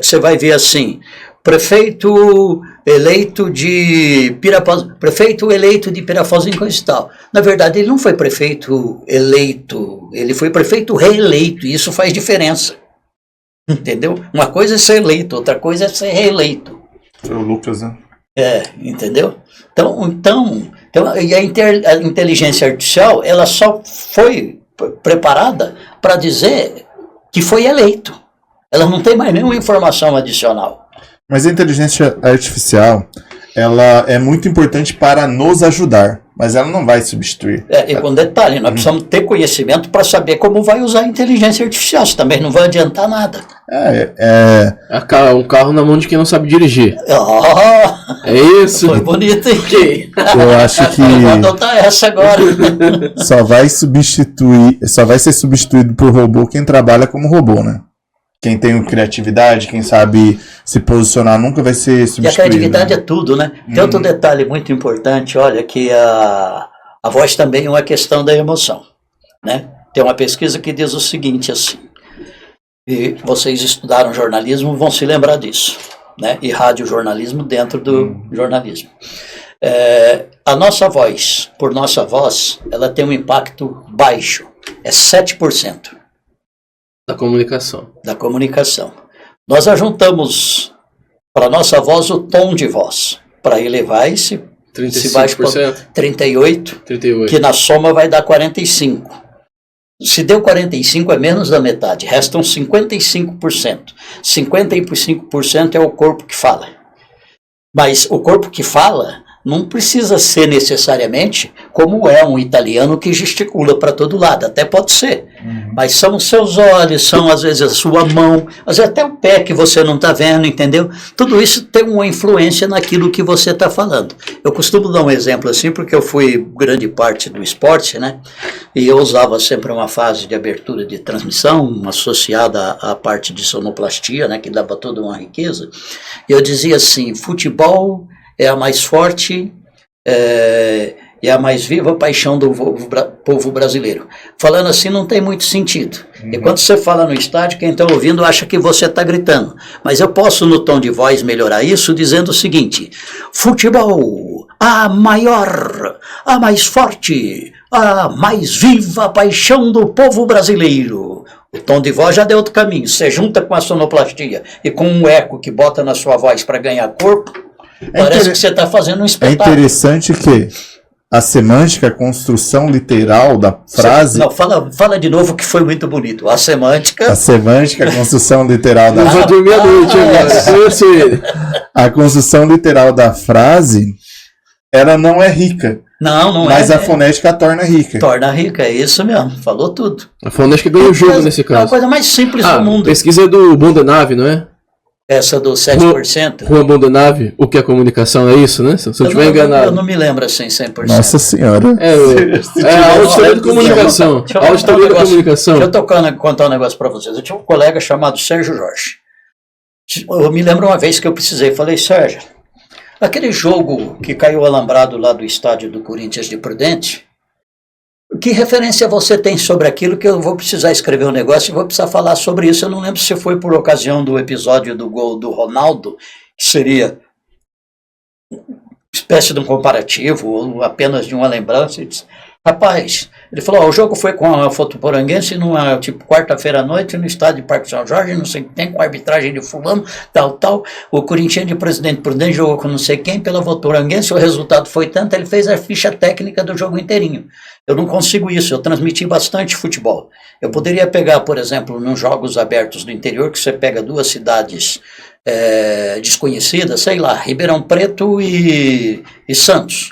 você vai ver assim, prefeito eleito de Pirafozinho e coisa e tal. Na verdade, ele não foi prefeito eleito, ele foi prefeito reeleito, e isso faz diferença. Entendeu? Uma coisa é ser eleito, outra coisa é ser reeleito. Foi o Lucas, né? Entendeu? Então e a inteligência artificial, ela só foi preparada para dizer que foi eleito. Ela não tem mais nenhuma informação adicional. Mas a inteligência artificial, ela é muito importante para nos ajudar, mas ela não vai substituir. E com detalhe, nós precisamos ter conhecimento para saber como vai usar a inteligência artificial, isso também não vai adiantar nada. Um carro na mão de quem não sabe dirigir. É isso. Foi bonito, hein? Eu acho que eu vou adotar essa agora. só vai ser substituído por robô quem trabalha como robô, né? Quem tem criatividade, quem sabe se posicionar, nunca vai ser substituído. E a criatividade é tudo, né? Tem outro detalhe muito importante, olha, que a voz também é uma questão da emoção, né? Tem uma pesquisa que diz o seguinte, assim, e vocês estudaram jornalismo, vão se lembrar disso, né? E radiojornalismo dentro do jornalismo. A nossa voz, por nossa voz, ela tem um impacto baixo, é 7%. Da comunicação. Da comunicação. Nós ajuntamos para a nossa voz o tom de voz, para elevar esse 35%? 38%, que na soma vai dar 45%. Se deu 45%, é menos da metade, restam 55%. 55% é o corpo que fala. Mas o corpo que fala não precisa ser necessariamente como é um italiano que gesticula para todo lado, até pode ser, mas são os seus olhos, são às vezes a sua mão, às vezes até o pé que você não está vendo, entendeu? Tudo isso tem uma influência naquilo que você está falando. Eu costumo dar um exemplo assim, porque eu fui grande parte do esporte, né? E eu usava sempre uma fase de abertura de transmissão associada à parte de sonoplastia, né? Que dava toda uma riqueza. E eu dizia assim, futebol é a mais forte e a mais viva paixão do povo brasileiro. Falando assim não tem muito sentido. E quando você fala no estádio, quem está ouvindo acha que você está gritando. Mas eu posso, no tom de voz, melhorar isso dizendo o seguinte, futebol, a maior, a mais forte, a mais viva paixão do povo brasileiro. O tom de voz já deu outro caminho. Você junta com a sonoplastia e com um eco que bota na sua voz para ganhar corpo, parece que você está fazendo um espetáculo. É interessante que a semântica, a construção literal da frase... Não, fala de novo que foi muito bonito. A semântica... A semântica, a construção literal da... Eu vou dormir à noite agora. A construção literal da frase, ela não é rica. Não mas a fonética a torna rica. Torna rica, é isso mesmo. Falou tudo. A fonética ganhou o jogo nesse caso. É a coisa mais simples do mundo. Pesquisa do Bondenave, não é? Essa do 7%? Juan Bondenave, o que é comunicação, é isso, né? Se eu estiver enganado. Eu não me lembro assim 100%. Nossa senhora. A auditoria de comunicação. A auditoria de comunicação. Deixa eu contar um negócio para vocês. Eu tinha um colega chamado Sérgio Jorge. Eu me lembro uma vez que eu precisei, falei, Sérgio, aquele jogo que caiu alambrado lá do estádio do Corinthians de Prudente, que referência você tem sobre aquilo que eu vou precisar escrever um negócio e vou precisar falar sobre isso? Eu não lembro se foi por ocasião do episódio do gol do Ronaldo, que seria uma espécie de um comparativo ou apenas de uma lembrança. Rapaz, ele falou, o jogo foi com a Votuporanguense numa, tipo, quarta-feira à noite no estádio de Parque São Jorge, não sei o que tem, com a arbitragem de fulano, tal. O Corinthians de Presidente Prudente jogou com não sei quem pela Votuporanguense, o resultado foi tanto, ele fez a ficha técnica do jogo inteirinho. Eu não consigo isso, eu transmiti bastante futebol. Eu poderia pegar, por exemplo, nos jogos abertos do interior, que você pega duas cidades desconhecidas, sei lá, Ribeirão Preto e Santos.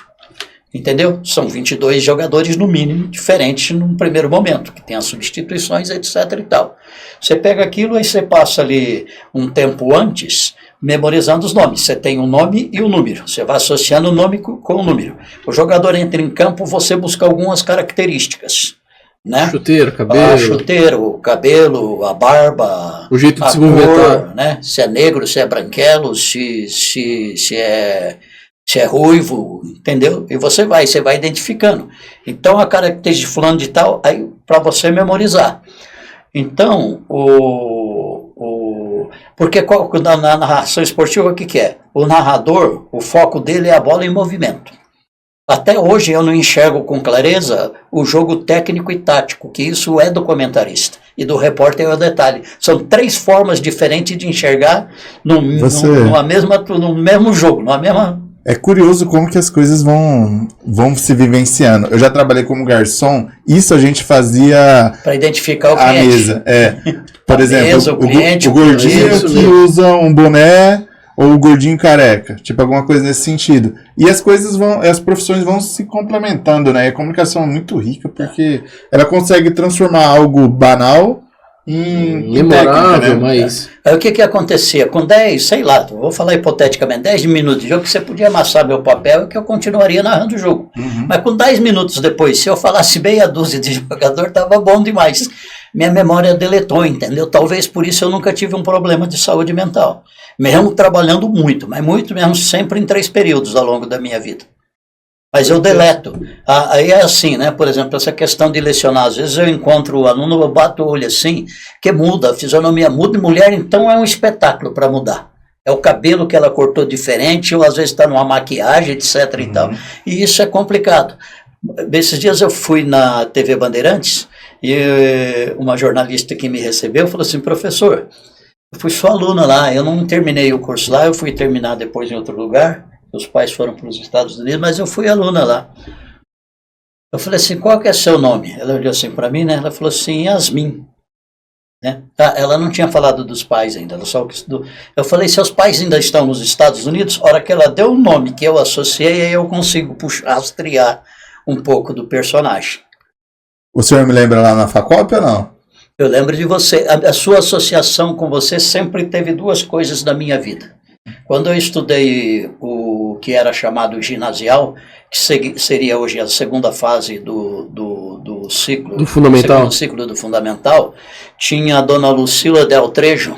Entendeu? São 22 jogadores, no mínimo, diferentes num primeiro momento, que tem as substituições, etc. e tal. Você pega aquilo e você passa ali um tempo antes, memorizando os nomes. Você tem um nome e um número. Você vai associando o nome com o número. O jogador entra em campo, você busca algumas características. Né? Chuteiro, o cabelo, a barba, o jeito de se movimentar, né? Se é negro, se é branquelo, se é ruivo, entendeu? E você vai identificando. Então, a característica de fulano de tal, aí para você memorizar. Então, porque na narração esportiva, o que é? O narrador, o foco dele é a bola em movimento. Até hoje eu não enxergo com clareza o jogo técnico e tático, que isso é do comentarista. E do repórter é o detalhe. São 3 formas diferentes de enxergar no mesmo jogo, numa mesma... É curioso como que as coisas vão se vivenciando. Eu já trabalhei como garçom, isso a gente fazia... Para identificar o cliente. A mesa, Por exemplo, mesa, o cliente, o gordinho que usa um boné ou o gordinho careca. Tipo, alguma coisa nesse sentido. E as profissões vão se complementando, né? E a comunicação é muito rica porque ela consegue transformar algo banal memorável, técnica, né? Mas... Aí o que acontecia? Com 10, sei lá, vou falar hipoteticamente, 10 minutos de jogo, que você podia amassar meu papel e que eu continuaria narrando o jogo. Uhum. Mas com 10 minutos depois, se eu falasse meia dúzia de jogador, estava bom demais. Minha memória deletou, entendeu? Talvez por isso eu nunca tive um problema de saúde mental. Mesmo trabalhando muito, mas muito mesmo, sempre em 3 períodos ao longo da minha vida. Mas eu deleto. Aí é assim, né? Por exemplo, essa questão de lecionar. Às vezes eu encontro o aluno, eu bato o olho assim, que muda, a fisionomia muda, e mulher então é um espetáculo para mudar. É o cabelo que ela cortou diferente, ou às vezes está numa maquiagem, etc. e tal. E isso é complicado. Esses dias eu fui na TV Bandeirantes, e uma jornalista que me recebeu falou assim, professor, eu fui sua aluna lá, eu não terminei o curso lá, eu fui terminar depois em outro lugar. Os pais foram para os Estados Unidos, mas eu fui aluna lá. Eu falei assim, qual que é seu nome? Ela olhou assim para mim, né? Ela falou assim, Yasmin. Né? Ela não tinha falado dos pais ainda, ela só estudou. Eu falei, seus pais ainda estão nos Estados Unidos? A hora que ela deu o nome que eu associei, aí eu consigo rastrear um pouco do personagem. O senhor me lembra lá na Facop ou não? Eu lembro de você. A sua associação com você sempre teve 2 coisas na minha vida. Quando eu estudei o que era chamado ginasial, que seria hoje a segunda fase do ciclo, do fundamental. Segundo ciclo do fundamental, tinha a dona Lucila Del Trejo,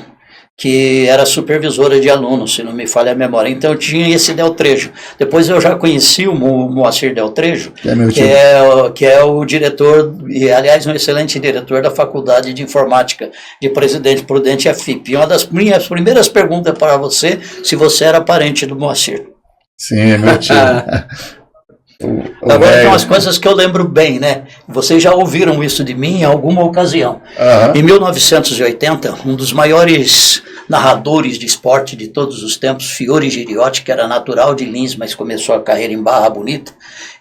que era supervisora de alunos, se não me falha a memória. Então eu tinha esse Del Trejo. Depois eu já conheci o Moacir Del Trejo, que é o diretor, e aliás um excelente diretor da Faculdade de Informática de Presidente Prudente e a FIP. E uma das minhas primeiras perguntas para você, se você era parente do Moacir. Sim, é meu tio. Agora tem umas coisas que eu lembro bem, né? Vocês já ouviram isso de mim em alguma ocasião. Em 1980, um dos maiores narradores de esporte de todos os tempos, Fiore Giriotti, que era natural de Lins, mas começou a carreira em Barra Bonita,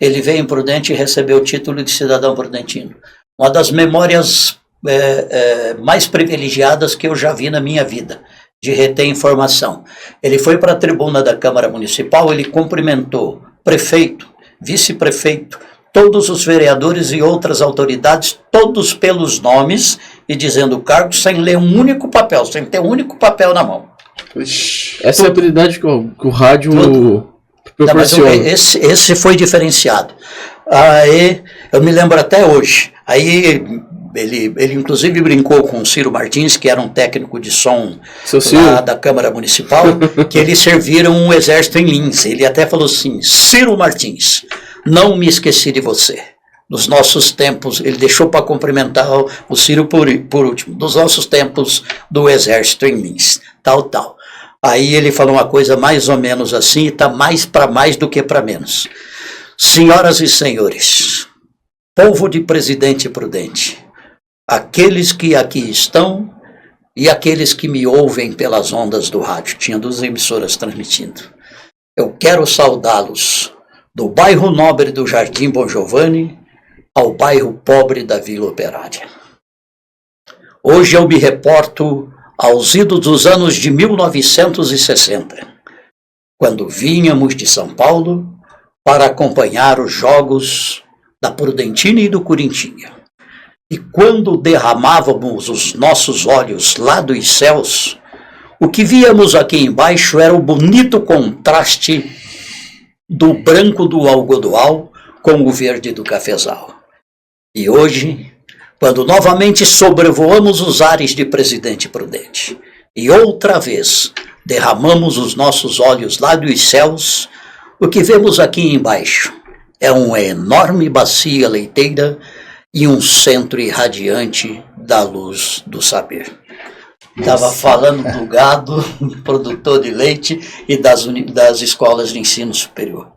ele veio em Prudente e recebeu o título de cidadão prudentino. Uma das memórias mais privilegiadas que eu já vi na minha vida, de reter informação. Ele foi para a tribuna da Câmara Municipal, ele cumprimentou prefeito, vice-prefeito, todos os vereadores e outras autoridades, todos pelos nomes e dizendo o cargo sem ler um único papel, sem ter um único papel na mão. Essa é a habilidade que o rádio proporciona. Esse foi diferenciado. Aí, eu me lembro até hoje. Aí ele inclusive brincou com o Ciro Martins, que era um técnico de som lá da Câmara Municipal, que eles serviram um exército em Lins. Ele até falou assim, Ciro Martins, não me esqueci de você. Nos nossos tempos, ele deixou para cumprimentar o Ciro por último, dos nossos tempos do exército em Lins, tal. Aí ele falou uma coisa mais ou menos assim, e está mais para mais do que para menos. Senhoras e senhores, Povo de Presidente Prudente, aqueles que aqui estão e aqueles que me ouvem pelas ondas do rádio. Tinha 2 emissoras transmitindo. Eu quero saudá-los do bairro nobre do Jardim Bom Giovanni ao bairro pobre da Vila Operária. Hoje eu me reporto aos idos dos anos de 1960, quando vínhamos de São Paulo para acompanhar os jogos da Prudentina e do Corintinha. E quando derramávamos os nossos olhos lá dos céus, o que víamos aqui embaixo era o bonito contraste do branco do algodoal com o verde do cafezal. E hoje, quando novamente sobrevoamos os ares de Presidente Prudente e outra vez derramamos os nossos olhos lá dos céus, o que vemos aqui embaixo é uma enorme bacia leiteira e um centro irradiante da luz do saber. Estava falando do gado, produtor de leite e das escolas de ensino superior.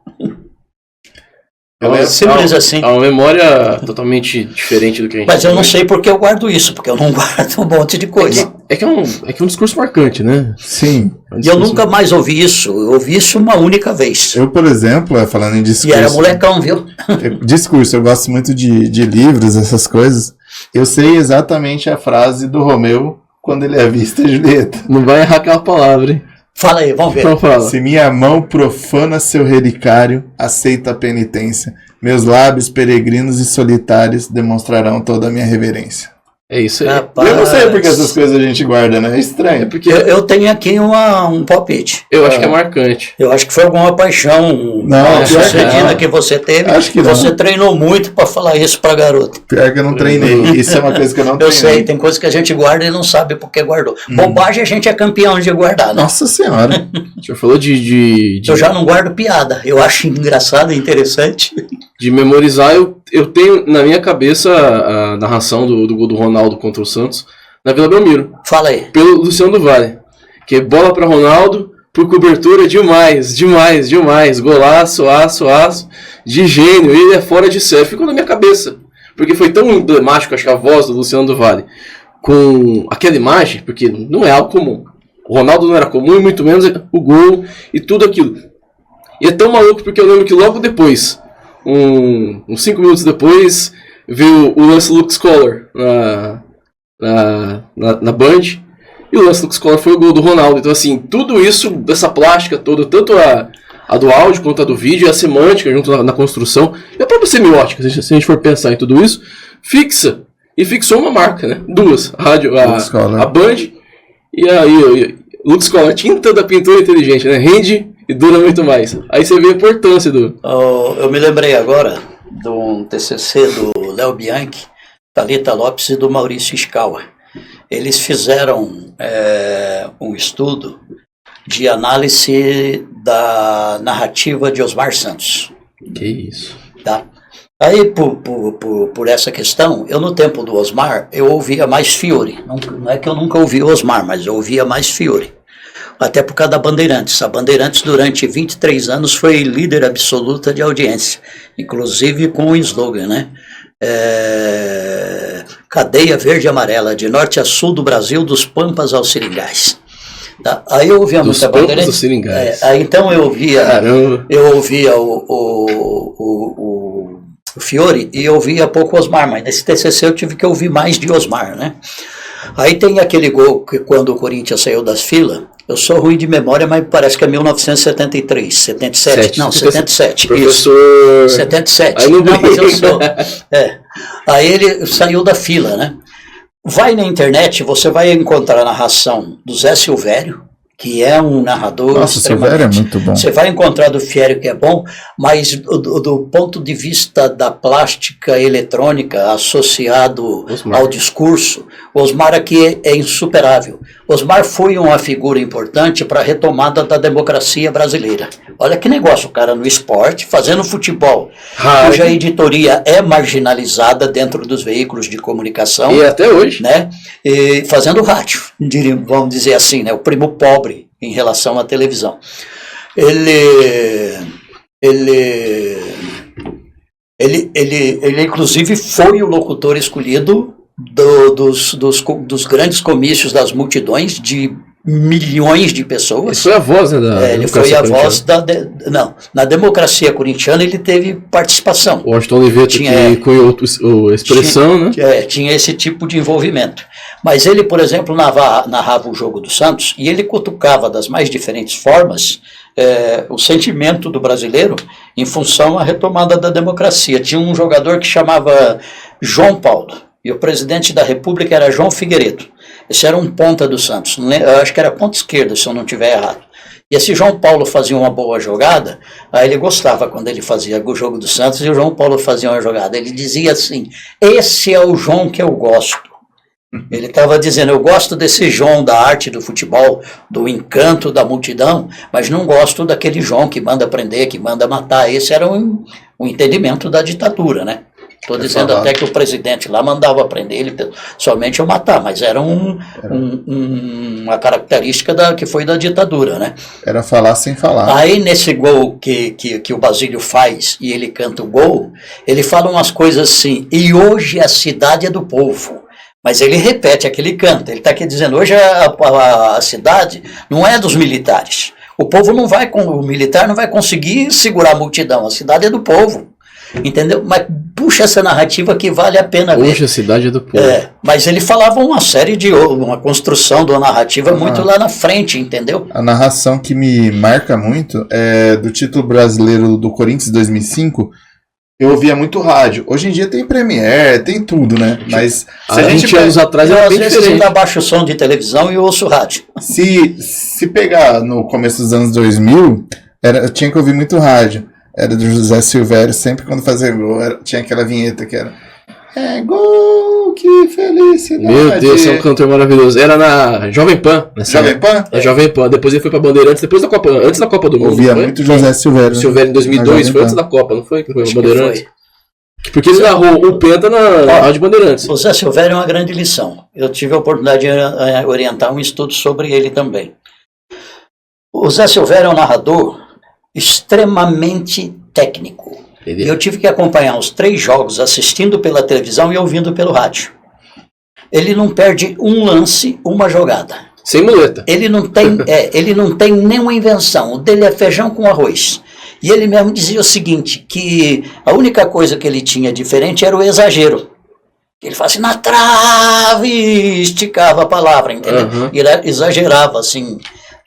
Simples assim. É uma memória totalmente diferente do que a gente Mas eu não sei porque eu guardo isso, porque eu não guardo um monte de coisa. É que é um discurso marcante, né? Sim. E eu nunca mais ouvi isso. Eu ouvi isso uma única vez. Eu, por exemplo, falando em discurso... E era molecão, viu? Discurso, eu gosto muito de livros, essas coisas. Eu sei exatamente a frase do Romeu quando ele avista a Julieta. Não vai errar aquela palavra, hein? Fala aí, vamos ver. Então fala. Se minha mão profana seu relicário, aceita a penitência. Meus lábios peregrinos e solitários demonstrarão toda a minha reverência. É isso aí. Rapaz, Eu não sei porque essas coisas a gente guarda, né? É estranho. É porque eu tenho aqui um palpite. eu acho que é marcante. Eu acho que foi alguma paixão Não, sucedida que você teve. Acho que não. Você treinou muito para falar isso para garoto. Pior que eu não treinei. Isso é uma coisa que eu não Eu treinei. sei, tem coisa que a gente guarda e não sabe por que guardou. Bobagem a gente é campeão de guardar, né? Nossa senhora. O senhor falou de Eu já não guardo piada. Eu acho engraçado e interessante. memorizar. Eu tenho na minha cabeça a narração do gol do Ronaldo contra o Santos na Vila Belmiro, Fala aí. pelo Luciano do Vale. Que é bola para Ronaldo, por cobertura demais. Golaço, aço, de gênio. Ele é fora de série. Ficou na minha cabeça. Porque foi tão emblemático, acho que a voz do Luciano do Vale com aquela imagem, porque não é algo comum. O Ronaldo não era comum, e muito menos o gol e tudo aquilo. E é tão maluco porque eu lembro que logo depois, uns 5 minutos depois, veio o lance Luke Scholar na Band, e o lance Luke Scholar foi o gol do Ronaldo. Então assim, tudo isso, dessa plástica toda, tanto a do áudio quanto a do vídeo, e a semântica junto na construção, e a própria semiótica, se a gente for pensar em tudo isso, fixou uma marca, né? 2, a rádio, a Band e aí Luke Scholar, tinta da pintura inteligente, né? Rende e dura muito mais. Aí você vê a importância do... Eu me lembrei agora de um TCC do Léo Bianchi, Thalita Lopes e do Maurício Escaua. Eles fizeram um estudo de análise da narrativa de Osmar Santos. Que isso. Tá? Aí, por essa questão, eu no tempo do Osmar, eu ouvia mais Fiore. Não é que eu nunca ouvi o Osmar, mas eu ouvia mais Fiore. Até por causa da Bandeirantes. A Bandeirantes, durante 23 anos, foi líder absoluta de audiência. Inclusive com o slogan, né? Cadeia verde e amarela, de norte a sul do Brasil, dos Pampas aos Seringais. Tá? Aí eu ouvia muita Bandeirantes. Dos Seringais. Aí então eu ouvia... Caramba. Eu ouvia o Fiore e eu ouvia pouco Osmar, mas nesse TCC eu tive que ouvir mais de Osmar, né? Aí tem aquele gol que quando o Corinthians saiu das filas, eu sou ruim de memória, mas parece que é 1973, 77, não, 77, professor... isso, 77, aí não, mas eu sou, aí ele saiu da fila, né? Vai na internet, você vai encontrar a narração do Zé Silvério, que é um narrador. Nossa, o Silvério é muito bom. Você vai encontrar do Fiério, que é bom, mas do ponto de vista da plástica eletrônica associado ao discurso, Osmar aqui é insuperável. Osmar foi uma figura importante para a retomada da democracia brasileira. Olha que negócio, o cara no esporte, fazendo futebol, cuja editoria é marginalizada dentro dos veículos de comunicação. E até hoje. Né? E fazendo rádio, vamos dizer assim, né? O primo pobre em relação à televisão. Ele Ele inclusive foi o locutor escolhido dos grandes comícios das multidões de milhões de pessoas. Ele foi a voz, né? Ele foi a voz não, na democracia corintiana ele teve participação. O Washington Oliveto que cunhou a expressão, né? Tinha esse tipo de envolvimento. Mas ele, por exemplo, narrava o jogo do Santos e ele cutucava das mais diferentes formas o sentimento do brasileiro em função à retomada da democracia. Tinha um jogador que chamava João Paulo e o presidente da República era João Figueiredo. Esse era um ponta do Santos, eu acho que era ponta esquerda, se eu não estiver errado. E esse João Paulo fazia uma boa jogada, aí ele gostava quando ele fazia o jogo do Santos e o João Paulo fazia uma jogada. Ele dizia assim, esse é o João que eu gosto. Ele estava dizendo, eu gosto desse João da arte do futebol, do encanto da multidão, mas não gosto daquele João que manda prender, que manda matar. Esse era um entendimento da ditadura, né? Estou dizendo até que o presidente lá mandava prender ele somente ao matar, mas era uma característica que foi da ditadura, né? Era falar sem falar. Aí nesse gol que o Basílio faz e ele canta o gol, ele fala umas coisas assim, e hoje a cidade é do povo. Mas ele repete aquele canto, ele está aqui dizendo, hoje a cidade não é dos militares. O militar não vai conseguir segurar a multidão, a cidade é do povo. Entendeu? Mas puxa essa narrativa que vale a pena ver. Hoje a cidade é do povo. Mas ele falava uma construção de uma narrativa muito lá na frente, entendeu? A narração que me marca muito é do título brasileiro do Corinthians 2005. Eu ouvia muito rádio. Hoje em dia tem Premiere, tem tudo, né? Mas há 20 anos atrás era bem diferente. Eu ainda baixo o som de televisão e ouço rádio. Se pegar no começo dos anos 2000, tinha que ouvir muito rádio. Era do José Silvério, sempre quando fazia gol, tinha aquela vinheta que era gol, que felicidade. Meu Deus, é um cantor maravilhoso. Era na Jovem Pan. Jovem Pan? Jovem Pan. Depois ele foi pra Bandeirantes, antes da Copa do Mundo. Ouvia muito José Silvério. Silvério em 2002, foi antes da Copa, não foi? Que foi pra Bandeirantes. Porque ele narrou o Penta na Rádio Bandeirantes. O Zé Silvério é uma grande lição. Eu tive a oportunidade de orientar um estudo sobre ele também. O Zé Silvério é um narrador extremamente técnico. E eu tive que acompanhar os 3 jogos assistindo pela televisão e ouvindo pelo rádio. Ele não perde um lance, uma jogada. Sem muleta. Ele não tem nenhuma invenção. O dele é feijão com arroz. E ele mesmo dizia o seguinte, que a única coisa que ele tinha diferente era o exagero. Ele fala assim, na trave, esticava a palavra, entendeu? E ele exagerava, assim,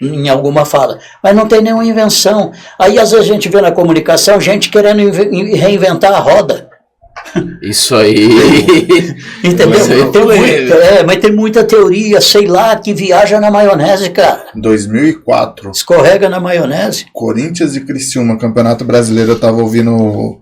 em alguma fala, mas não tem nenhuma invenção. Aí às vezes a gente vê na comunicação gente querendo reinventar a roda. Isso aí. Entendeu? Mas tem muita teoria, sei lá, que viaja na maionese, cara. 2004. Escorrega na maionese. Corinthians e Criciúma, Campeonato Brasileiro, eu tava ouvindo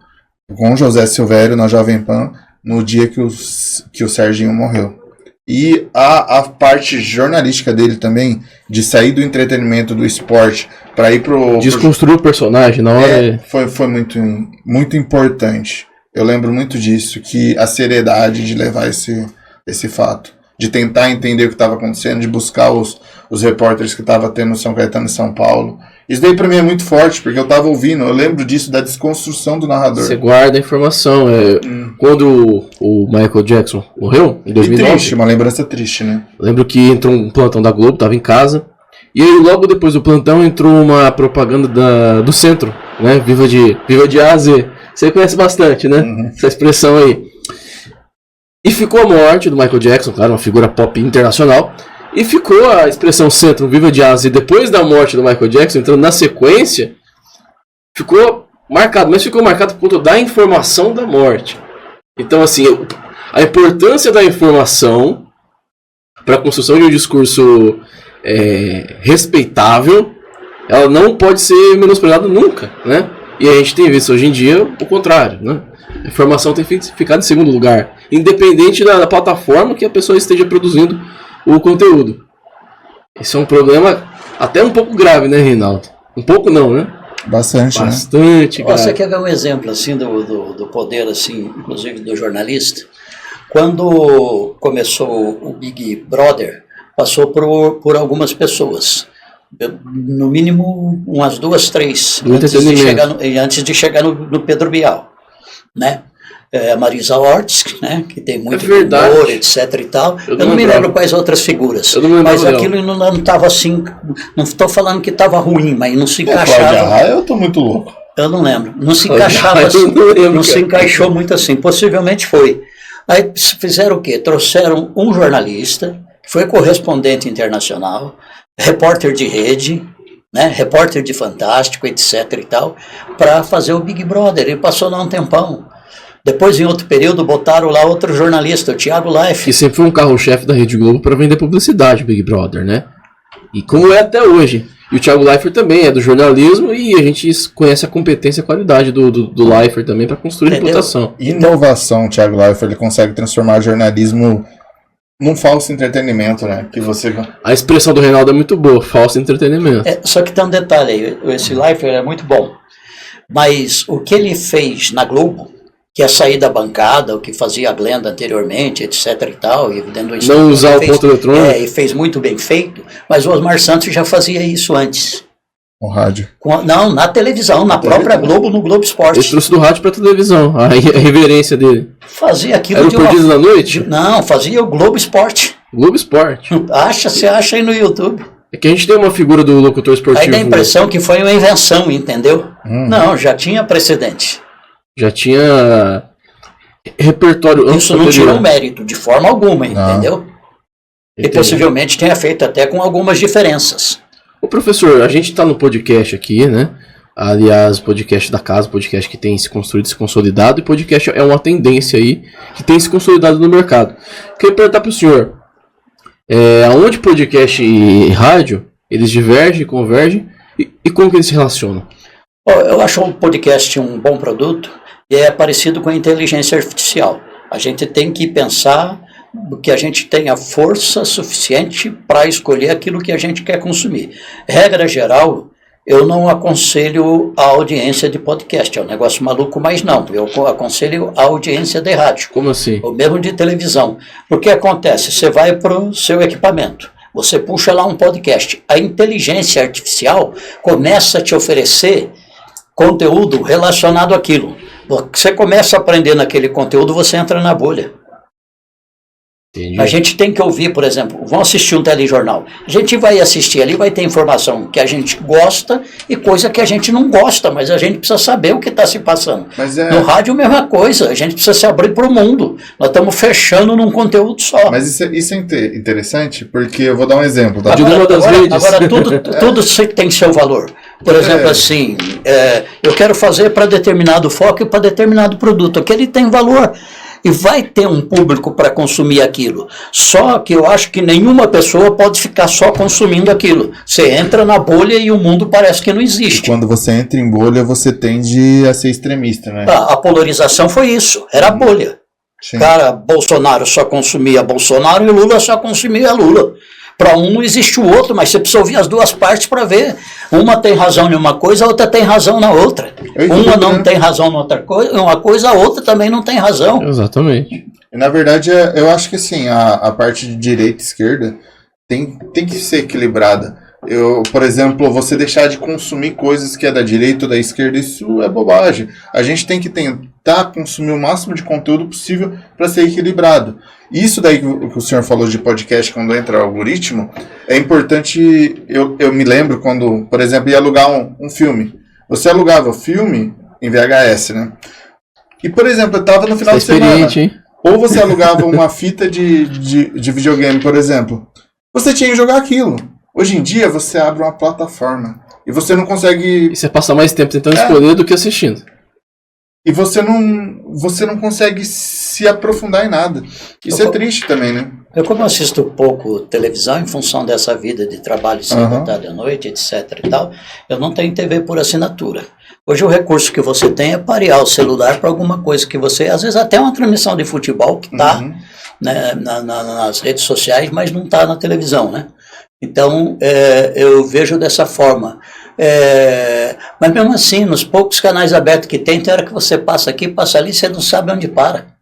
com José Silvério na Jovem Pan no dia que o Serginho morreu. E a parte jornalística dele também, de sair do entretenimento, do esporte, para ir desconstruir o personagem na hora. Foi muito, muito importante. Eu lembro muito disso, que a seriedade de levar esse fato, de tentar entender o que estava acontecendo, de buscar os repórteres que estava tendo no São Caetano e São Paulo. Isso daí pra mim é muito forte, porque eu tava ouvindo, eu lembro disso, da desconstrução do narrador. Você guarda a informação. Quando o Michael Jackson morreu, em 2009... Triste, uma lembrança triste, né? Lembro que entrou um plantão da Globo, tava em casa, e aí logo depois do plantão entrou uma propaganda do centro, né? Viva de A a Z. Você conhece bastante, né? Essa expressão aí. E ficou a morte do Michael Jackson, claro, uma figura pop internacional. E ficou a expressão centro, viva de A a Z, depois da morte do Michael Jackson, entrando na sequência, ficou marcado, mas ficou marcado por conta da informação da morte. Então, assim, a importância da informação para a construção de um discurso respeitável, ela não pode ser menosprezada nunca, né? E a gente tem visto hoje em dia o contrário, né? A informação tem ficado em segundo lugar, independente da plataforma que a pessoa esteja produzindo o conteúdo. Esse é um problema até um pouco grave, né, Reinaldo? Um pouco não, né? Bastante grave. Você quer ver um exemplo assim do poder, assim, inclusive do jornalista? Quando começou o Big Brother, passou por algumas pessoas. No mínimo umas 2, 3, antes de chegar no Pedro Bial. né? A Marisa Ortiz, né? Que tem muito verdade. humor, etc e tal. Eu Eu não me lembro quais outras figuras. Eu não me lembro Mas dela. aquilo não estava assim. Não estou falando que estava ruim, mas não se Cláudia encaixava. Raia, eu tô muito louco. Eu não lembro. Não se Cláudia encaixava Raia, eu assim. não lembro, Não se cara. encaixou muito assim. Possivelmente foi. Aí fizeram o quê? Trouxeram um jornalista, que foi correspondente internacional, repórter de rede, né, repórter de Fantástico, etc e tal, para fazer o Big Brother. Ele passou lá um tempão. Depois, em outro período, botaram lá outro jornalista, o Thiago Leifert. Que sempre foi um carro-chefe da Rede Globo para vender publicidade, Big Brother, né? E como é até hoje. E o Thiago Leifert também é do jornalismo e a gente conhece a competência e a qualidade do Leifert também para construir Entendeu? reputação. Inovação, Thiago Leifert, ele consegue transformar jornalismo num falso entretenimento, né? Que você... A expressão do Reinaldo é muito boa, falso entretenimento. Só que tem um detalhe aí, esse Leifert é muito bom. Mas o que ele fez na Globo, que é sair da bancada, o que fazia a Glenda anteriormente, etc e tal, e dentro do Não usar o fez, ponto eletrônico. e fez muito bem feito, mas o Osmar Santos já fazia isso antes. O rádio. Não, na televisão, na própria Globo, no Globo Ele Esporte. trouxe do rádio pra televisão, a reverência dele. Fazia aquilo Era o de uma... Perdidos na Noite? Não, fazia o Globo Esporte. Globo Esporte. Você acha aí no YouTube. É que a gente tem uma figura do locutor esportivo. Aí dá a impressão que foi uma invenção, entendeu? Não, já tinha precedente. Já tinha repertório. Isso não tirou mérito, de forma alguma, entendeu? E Entendi. possivelmente tenha feito até com algumas diferenças. Ô professor, a gente tá no podcast aqui, né? Aliás, podcast da casa, podcast que tem se construído, se consolidado, e podcast é uma tendência aí que tem se consolidado no mercado. Queria perguntar pro senhor, aonde podcast e rádio, eles divergem, convergem, e como que eles se relacionam? Eu acho o podcast um bom produto e é parecido com a inteligência artificial. A gente tem que pensar que a gente tenha força suficiente para escolher aquilo que a gente quer consumir. Regra geral, eu não aconselho a audiência de podcast, é um negócio maluco, mas não. Eu aconselho a audiência de rádio. Como assim? Ou mesmo de televisão. Porque acontece, você vai para o seu equipamento, você puxa lá um podcast, a inteligência artificial começa a te oferecer conteúdo relacionado àquilo. Você começa a aprender naquele conteúdo, você entra na bolha. Entendi. A gente tem que ouvir, por exemplo, vamos assistir um telejornal. A gente vai assistir ali, vai ter informação que a gente gosta e coisa que a gente não gosta, mas a gente precisa saber o que está se passando. Mas No rádio, a mesma coisa, a gente precisa se abrir para o mundo. Nós estamos fechando num conteúdo só. Mas isso é interessante, porque eu vou dar um exemplo. Tá? Agora tudo tem seu valor. Por exemplo, assim, eu quero fazer para determinado foco e para determinado produto. Aquele tem valor. E vai ter um público para consumir aquilo. Só que eu acho que nenhuma pessoa pode ficar só consumindo aquilo. Você entra na bolha e o mundo parece que não existe. E quando você entra em bolha, você tende a ser extremista, né? A polarização foi isso, era a bolha. Sim. Cara, Bolsonaro só consumia Bolsonaro e Lula só consumia Lula. Para um não existe o outro, mas você precisa ouvir as duas partes para ver. Uma tem razão em uma coisa, a outra tem razão na outra. Uma não tem razão em outra coisa, uma coisa, a outra também não tem razão. Exatamente. E, na verdade, eu acho que assim, a parte de direita e esquerda tem que ser equilibrada. Por exemplo, você deixar de consumir coisas que é da direita ou da esquerda, isso é bobagem. A gente tem que tentar consumir o máximo de conteúdo possível para ser equilibrado. Isso daí que o senhor falou de podcast, quando entra o algoritmo, é importante. Eu me lembro quando, por exemplo, ia alugar um filme. Você alugava o filme em VHS, né? E, por exemplo, eu estava no final de semana. Hein? Ou você alugava uma fita de videogame, por exemplo. Você tinha que jogar aquilo. Hoje em dia, você abre uma plataforma e você não consegue... E você passa mais tempo tentando escolher do que assistindo. E você não consegue se aprofundar em nada. Isso é triste também, né? Eu, como assisto pouco televisão, em função dessa vida de trabalho cedo, tarde à noite, etc e tal, eu não tenho TV por assinatura. Hoje o recurso que você tem é parear o celular para alguma coisa que você... Às vezes até uma transmissão de futebol que está né, nas redes sociais, mas não está na televisão, né? Então, eu vejo dessa forma. Mas mesmo assim, nos poucos canais abertos que tem hora que você passa aqui, passa ali, você não sabe onde para.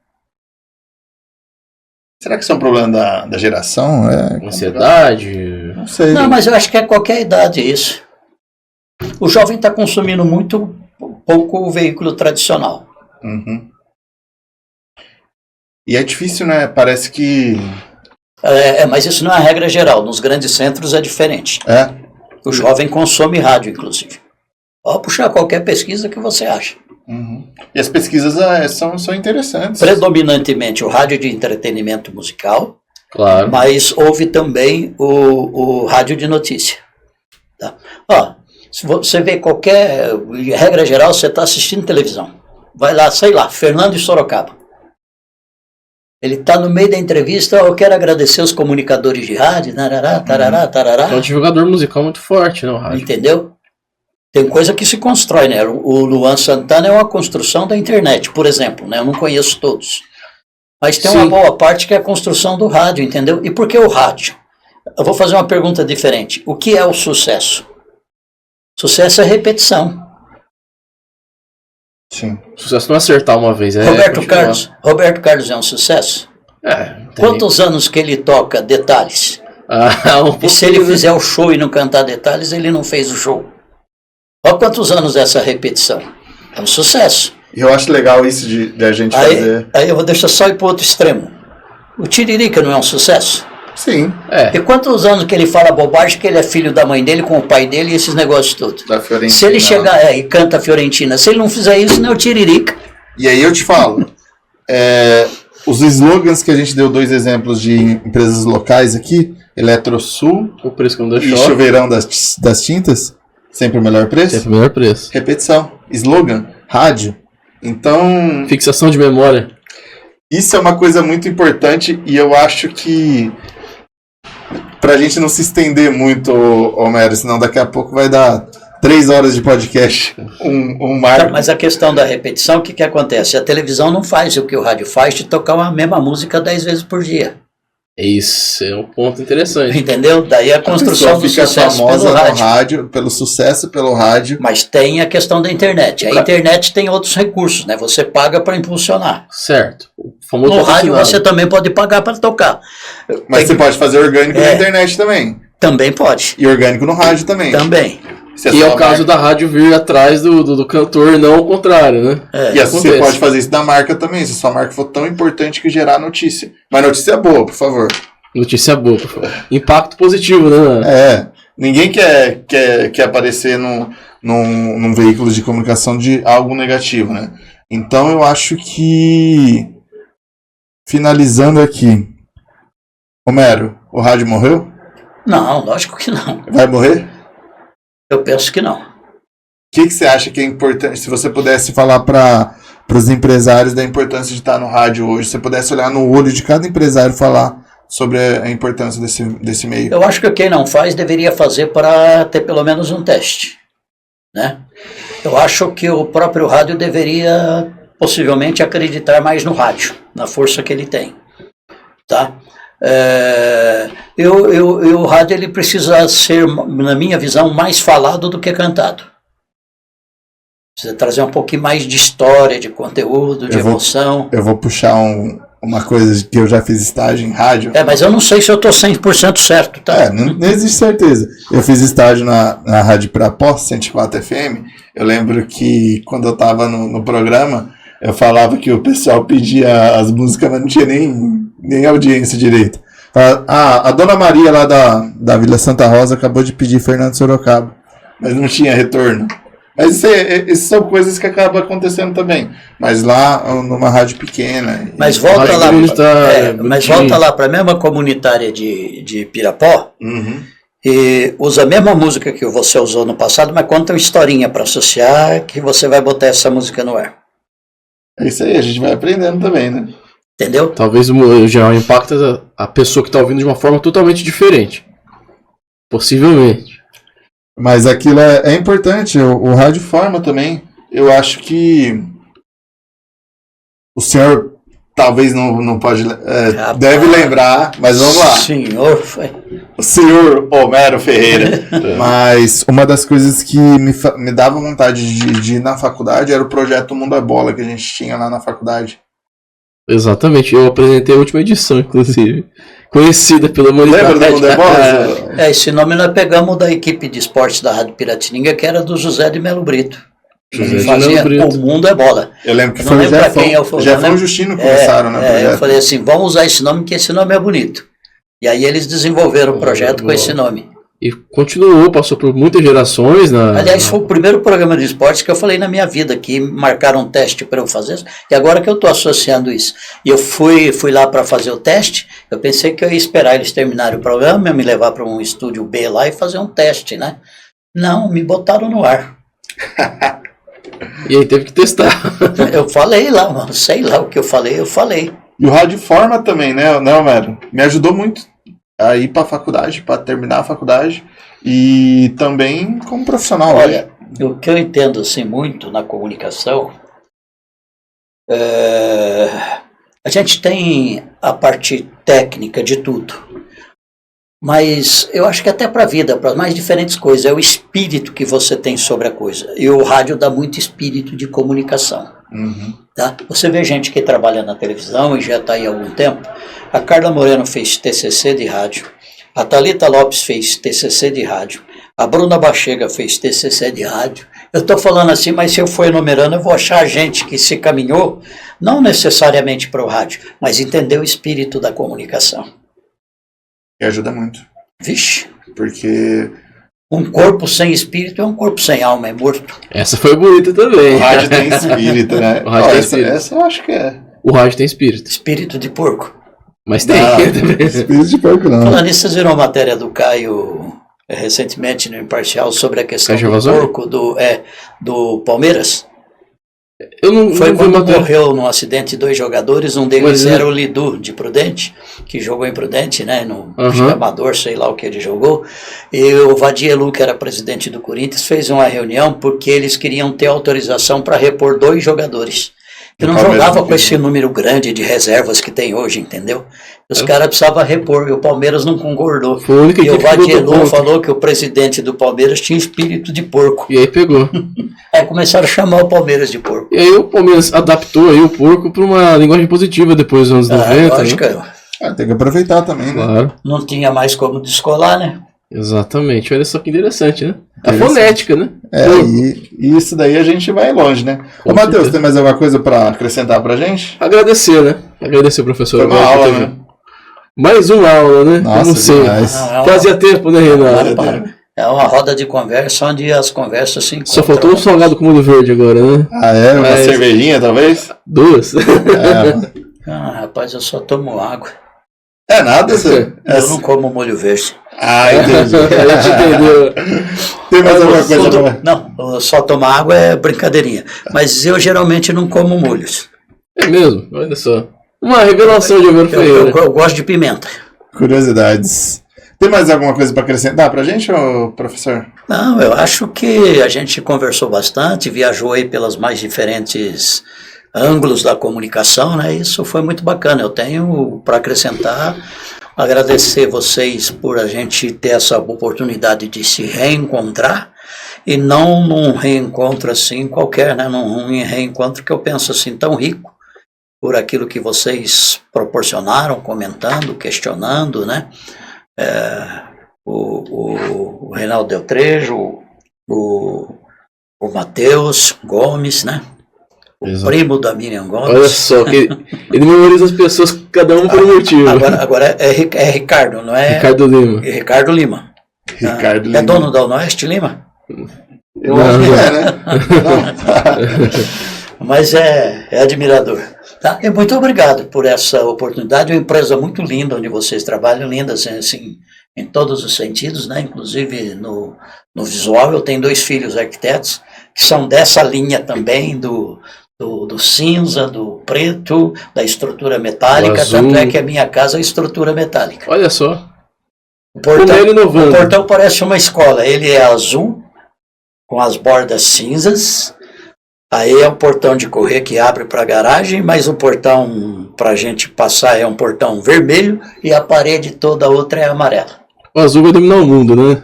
Será que isso é um problema da geração? Ansiedade? Não sei. Não, mas eu acho que é qualquer idade isso. O jovem está consumindo muito pouco o veículo tradicional. E é difícil, né? Parece que... Mas isso não é a regra geral. Nos grandes centros é diferente. O jovem consome rádio, inclusive. Pode puxar qualquer pesquisa que você acha. Uhum. E as pesquisas são interessantes. Predominantemente o rádio de entretenimento musical, Claro. mas houve também o rádio de notícia. Tá? Se você vê qualquer regra geral, você está assistindo televisão. Vai lá, sei lá, Fernando de Sorocaba. Ele está no meio da entrevista, eu quero agradecer os comunicadores de rádio, tarará, tarará, tarará. É um divulgador musical muito forte, né, o rádio. Entendeu? Tem coisa que se constrói, né? O Luan Santana é uma construção da internet, por exemplo, né? Eu não conheço todos. Mas tem uma boa parte que é a construção do rádio, entendeu? E por que o rádio? Eu vou fazer uma pergunta diferente. O que é o sucesso? Sucesso é repetição. Sim. Sucesso não é acertar uma vez, Roberto Carlos é um sucesso? Quantos anos que ele toca Detalhes? E se ele fizer o show e não cantar Detalhes, ele não fez o show. Olha quantos anos essa repetição. É um sucesso. E eu acho legal isso de a gente fazer... Aí eu vou deixar só ir para o outro extremo. O Tiririca não é um sucesso? Sim. E quantos anos que ele fala bobagem que ele é filho da mãe dele com o pai dele e esses negócios todos? Da Fiorentina. Se ele chegar e canta a Fiorentina, se ele não fizer isso, não é o Tiririca. E aí eu te falo, os slogans que a gente deu 2 exemplos de empresas locais aqui, Eletrosul o preço que não deu e choque. Chuveirão das Tintas, sempre o melhor preço. Sempre o melhor preço. Repetição, slogan, rádio. Então... Fixação de memória. Isso é uma coisa muito importante e eu acho que pra gente não se estender muito, Homero, senão daqui a pouco vai dar 3 horas de podcast, um marco. Mas a questão da repetição, o que acontece? A televisão não faz o que o rádio faz de tocar a mesma música 10 vezes por dia. Isso é um ponto interessante. Entendeu? Daí a construção do sucesso pelo rádio. Pelo sucesso pelo rádio. Mas tem a questão da internet. A internet tem outros recursos, né? Você paga para impulsionar. Certo. No rádio você também pode pagar para tocar. Mas você pode fazer orgânico na internet também. Também pode. E orgânico no rádio também. Também. E é o caso da rádio vir atrás do cantor, não ao contrário, né? E assim você pode fazer isso da marca também, se sua marca for tão importante que gerar notícia. Mas notícia boa, por favor. Notícia boa, por favor. Impacto positivo, né? Ninguém quer aparecer num veículo de comunicação de algo negativo, né? Então eu acho que... Finalizando aqui. Homero, o rádio morreu? Não, lógico que não. Vai morrer? Eu penso que não. O que você acha que é importante? Se você pudesse falar para os empresários da importância de estar no rádio hoje, se você pudesse olhar no olho de cada empresário e falar sobre a importância desse meio. Eu acho que quem não faz deveria fazer para ter pelo menos um teste, né? Eu acho que o próprio rádio deveria possivelmente acreditar mais no rádio, na força que ele tem, tá? O rádio ele precisa ser, na minha visão, mais falado do que cantado. Precisa trazer um pouquinho mais de história, de conteúdo, de emoção. Eu vou puxar uma coisa que eu já fiz estágio em rádio. Mas eu não sei se eu estou 100% certo, tá? Não existe certeza. Eu fiz estágio na Rádio Pirapó, 104 FM. Eu lembro que quando eu estava no programa, eu falava que o pessoal pedia as músicas, mas não tinha nem audiência direito. A Dona Maria lá da Vila Santa Rosa acabou de pedir Fernando Sorocaba, mas não tinha retorno. Mas isso são coisas que acabam acontecendo também. Mas lá, numa rádio pequena... Mas volta lá para a mesma comunitária de Pirapó, e usa a mesma música que você usou no passado, mas conta uma historinha para associar que você vai botar essa música no ar. É isso aí, a gente vai aprendendo também, né? Entendeu? Talvez já impacta a pessoa que está ouvindo de uma forma totalmente diferente. Possivelmente. Mas aquilo é importante, o rádio forma também. Eu acho que o senhor talvez não pode... deve lembrar, mas vamos lá. O senhor Homero Ferreira. Mas uma das coisas que me dava vontade de ir na faculdade era o projeto Mundo é Bola que a gente tinha lá na faculdade. Exatamente, eu apresentei a última edição, inclusive. Conhecida pela humanidade. Lembra do Mundo é Bola? Esse nome nós pegamos da equipe de esportes da Rádio Piratininga, que era do José de Melo Brito. José Fazia Dinamo Brito. O Mundo é Bola. Eu lembro que Não foi o lembro pra Jefão, quem eu fui, Jefão não e o Justino começaram, né? Eu falei assim, vamos usar esse nome, que esse nome é bonito. E aí eles desenvolveram o projeto com esse nome. E continuou, passou por muitas gerações. Aliás, foi o primeiro programa de esportes que eu falei na minha vida, que marcaram um teste para eu fazer, e agora que eu estou associando isso. E eu fui lá para fazer o teste, eu pensei que eu ia esperar eles terminarem o programa, me levar para um estúdio B lá e fazer um teste, né? Não, me botaram no ar. E aí teve que testar. Eu falei lá, mano, sei lá o que eu falei. E o rádio forma também, né, Homero? Me ajudou muito a ir para a faculdade, para terminar a faculdade e também como profissional. Olha, o que eu entendo assim muito na comunicação, a gente tem a parte técnica de tudo, mas eu acho que até para a vida, para as mais diferentes coisas, é o espírito que você tem sobre a coisa. E o rádio dá muito espírito de comunicação. Uhum. Tá? Você vê gente que trabalha na televisão e já está aí há algum tempo. A Carla Moreno fez TCC de rádio, a Thalita Lopes fez TCC de rádio, a Bruna Bachega fez TCC de rádio. Eu estou falando assim, mas se eu for enumerando, eu vou achar gente que se caminhou, não necessariamente para o rádio, mas entendeu o espírito da comunicação. E ajuda muito. Vixe, Porque um corpo sem espírito é um corpo sem alma, é morto. Essa foi bonita também. o rádio tem espírito, né? O rádio tem espírito. Essa eu acho que é. O rádio tem espírito. Espírito de porco. Mas tem. Espírito de porco não. Falando nisso, vocês viram a matéria do Caio recentemente no Imparcial sobre a questão Caio do Vazão? porco do Palmeiras? Eu não Foi não vi quando matéria. morreu num acidente 2 jogadores, um deles Mas, era o Lidu, de Prudente, que jogou em Prudente, né, no Amador, sei lá o que ele jogou, e o Vadielu, que era presidente do Corinthians, fez uma reunião porque eles queriam ter autorização para repor 2 jogadores, que não jogava com esse número grande de reservas que tem hoje, entendeu? Os caras precisavam repor, e o Palmeiras não concordou. Foi a única E o equipe que botou Vadielu ponto. falou que o presidente do Palmeiras tinha espírito de porco. E aí pegou. Aí começaram a chamar o Palmeiras de porco. E aí o Palmeiras adaptou aí o porco para uma linguagem positiva depois dos anos 90. Lógico, né? Tem que aproveitar também, né? Claro, não tinha mais como descolar, né? exatamente. Olha só que interessante, né? A Interessante. fonética, né? E isso daí a gente vai longe, né? Com Ô, Matheus, certeza. tem mais alguma coisa para acrescentar pra gente? Agradecer, né? Agradecer, professor. Foi uma Agora aula, que teve né? Mais uma aula, né? Nossa, Como sempre. demais. Fazia tempo, né, Renato? É uma roda de conversa onde as conversas se encontram. Só faltou um salgado com molho verde agora, né? Ah, é? Uma Mas- cervejinha, talvez? 2. Rapaz, eu só tomo água. É nada, você. Eu não como molho verde. Ah, entendi. A gente entendeu. Tem mais alguma coisa Tudo- pra... Não, eu só tomar água é brincadeirinha. Mas eu geralmente não como molhos. É mesmo? Olha só. Uma revelação de Homero Eu, Ferreira. eu gosto de pimenta. Curiosidades. Tem mais alguma coisa para acrescentar pra gente, ô, professor? Não, eu acho que a gente conversou bastante, viajou aí pelas mais diferentes ângulos da comunicação, né? Isso foi muito bacana. Eu tenho para acrescentar, agradecer vocês por a gente ter essa oportunidade de se reencontrar e não num reencontro assim qualquer, né? Num reencontro que eu penso assim tão rico por aquilo que vocês proporcionaram, comentando, questionando, né? O Reinaldo Deltrejo, o Matheus Gomes, né? O Exato. primo da Miriam Gomes. Olha só, que ele memoriza as pessoas, cada um por um motivo. Agora é Ricardo, não é? Ricardo Lima. É Ricardo Lima. Ricardo É Lima. dono da Oeste Lima? Eu acho que é, né? Mas é admirador. Tá? E muito obrigado por essa oportunidade. É uma empresa muito linda onde vocês trabalham, linda assim, em todos os sentidos, né? Inclusive no visual. Eu tenho 2 filhos arquitetos que são dessa linha também, do cinza, do preto, da estrutura metálica. Do azul. Tanto é que a minha casa é estrutura metálica. Olha só. O Como ele inovando. o portão parece uma escola. Ele é azul, com as bordas cinzas. Aí é o portão de correr que abre para a garagem, mas o portão para a gente passar é um portão vermelho e a parede toda outra é amarela. O azul vai dominar o mundo, né?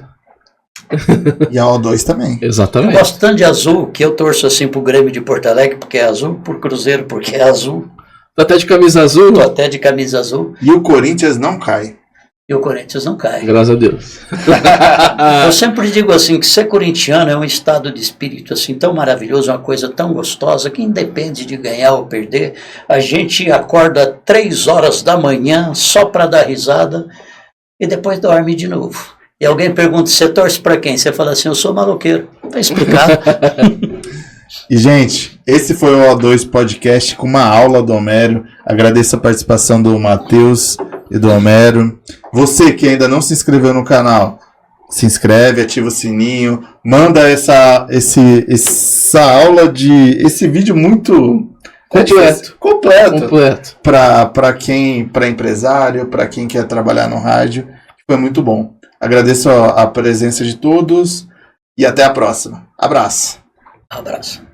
E a O2 também. Eu Exatamente. gosto tanto de azul que eu torço assim pro Grêmio de Porto Alegre porque é azul, por Cruzeiro porque é azul, Tá até de camisa azul. tô até de camisa azul. E o Corinthians não cai. E o Corinthians não cai. Graças a Deus. Eu sempre digo assim, que ser corintiano é um estado de espírito assim tão maravilhoso, uma coisa tão gostosa, que independe de ganhar ou perder, a gente acorda 3 horas da manhã só para dar risada e depois dorme de novo. E alguém pergunta, você torce para quem? Você fala assim, eu sou maloqueiro. Tá explicado. E, gente, esse foi o O2 Podcast com uma aula do Homero. Agradeço a participação do Matheus e do Homero. Você que ainda não se inscreveu no canal, se inscreve, ativa o sininho, manda esse vídeo muito completo para empresário, para quem quer trabalhar no rádio. Foi muito bom. Agradeço a presença de todos e até a próxima. Abraço. Abraço.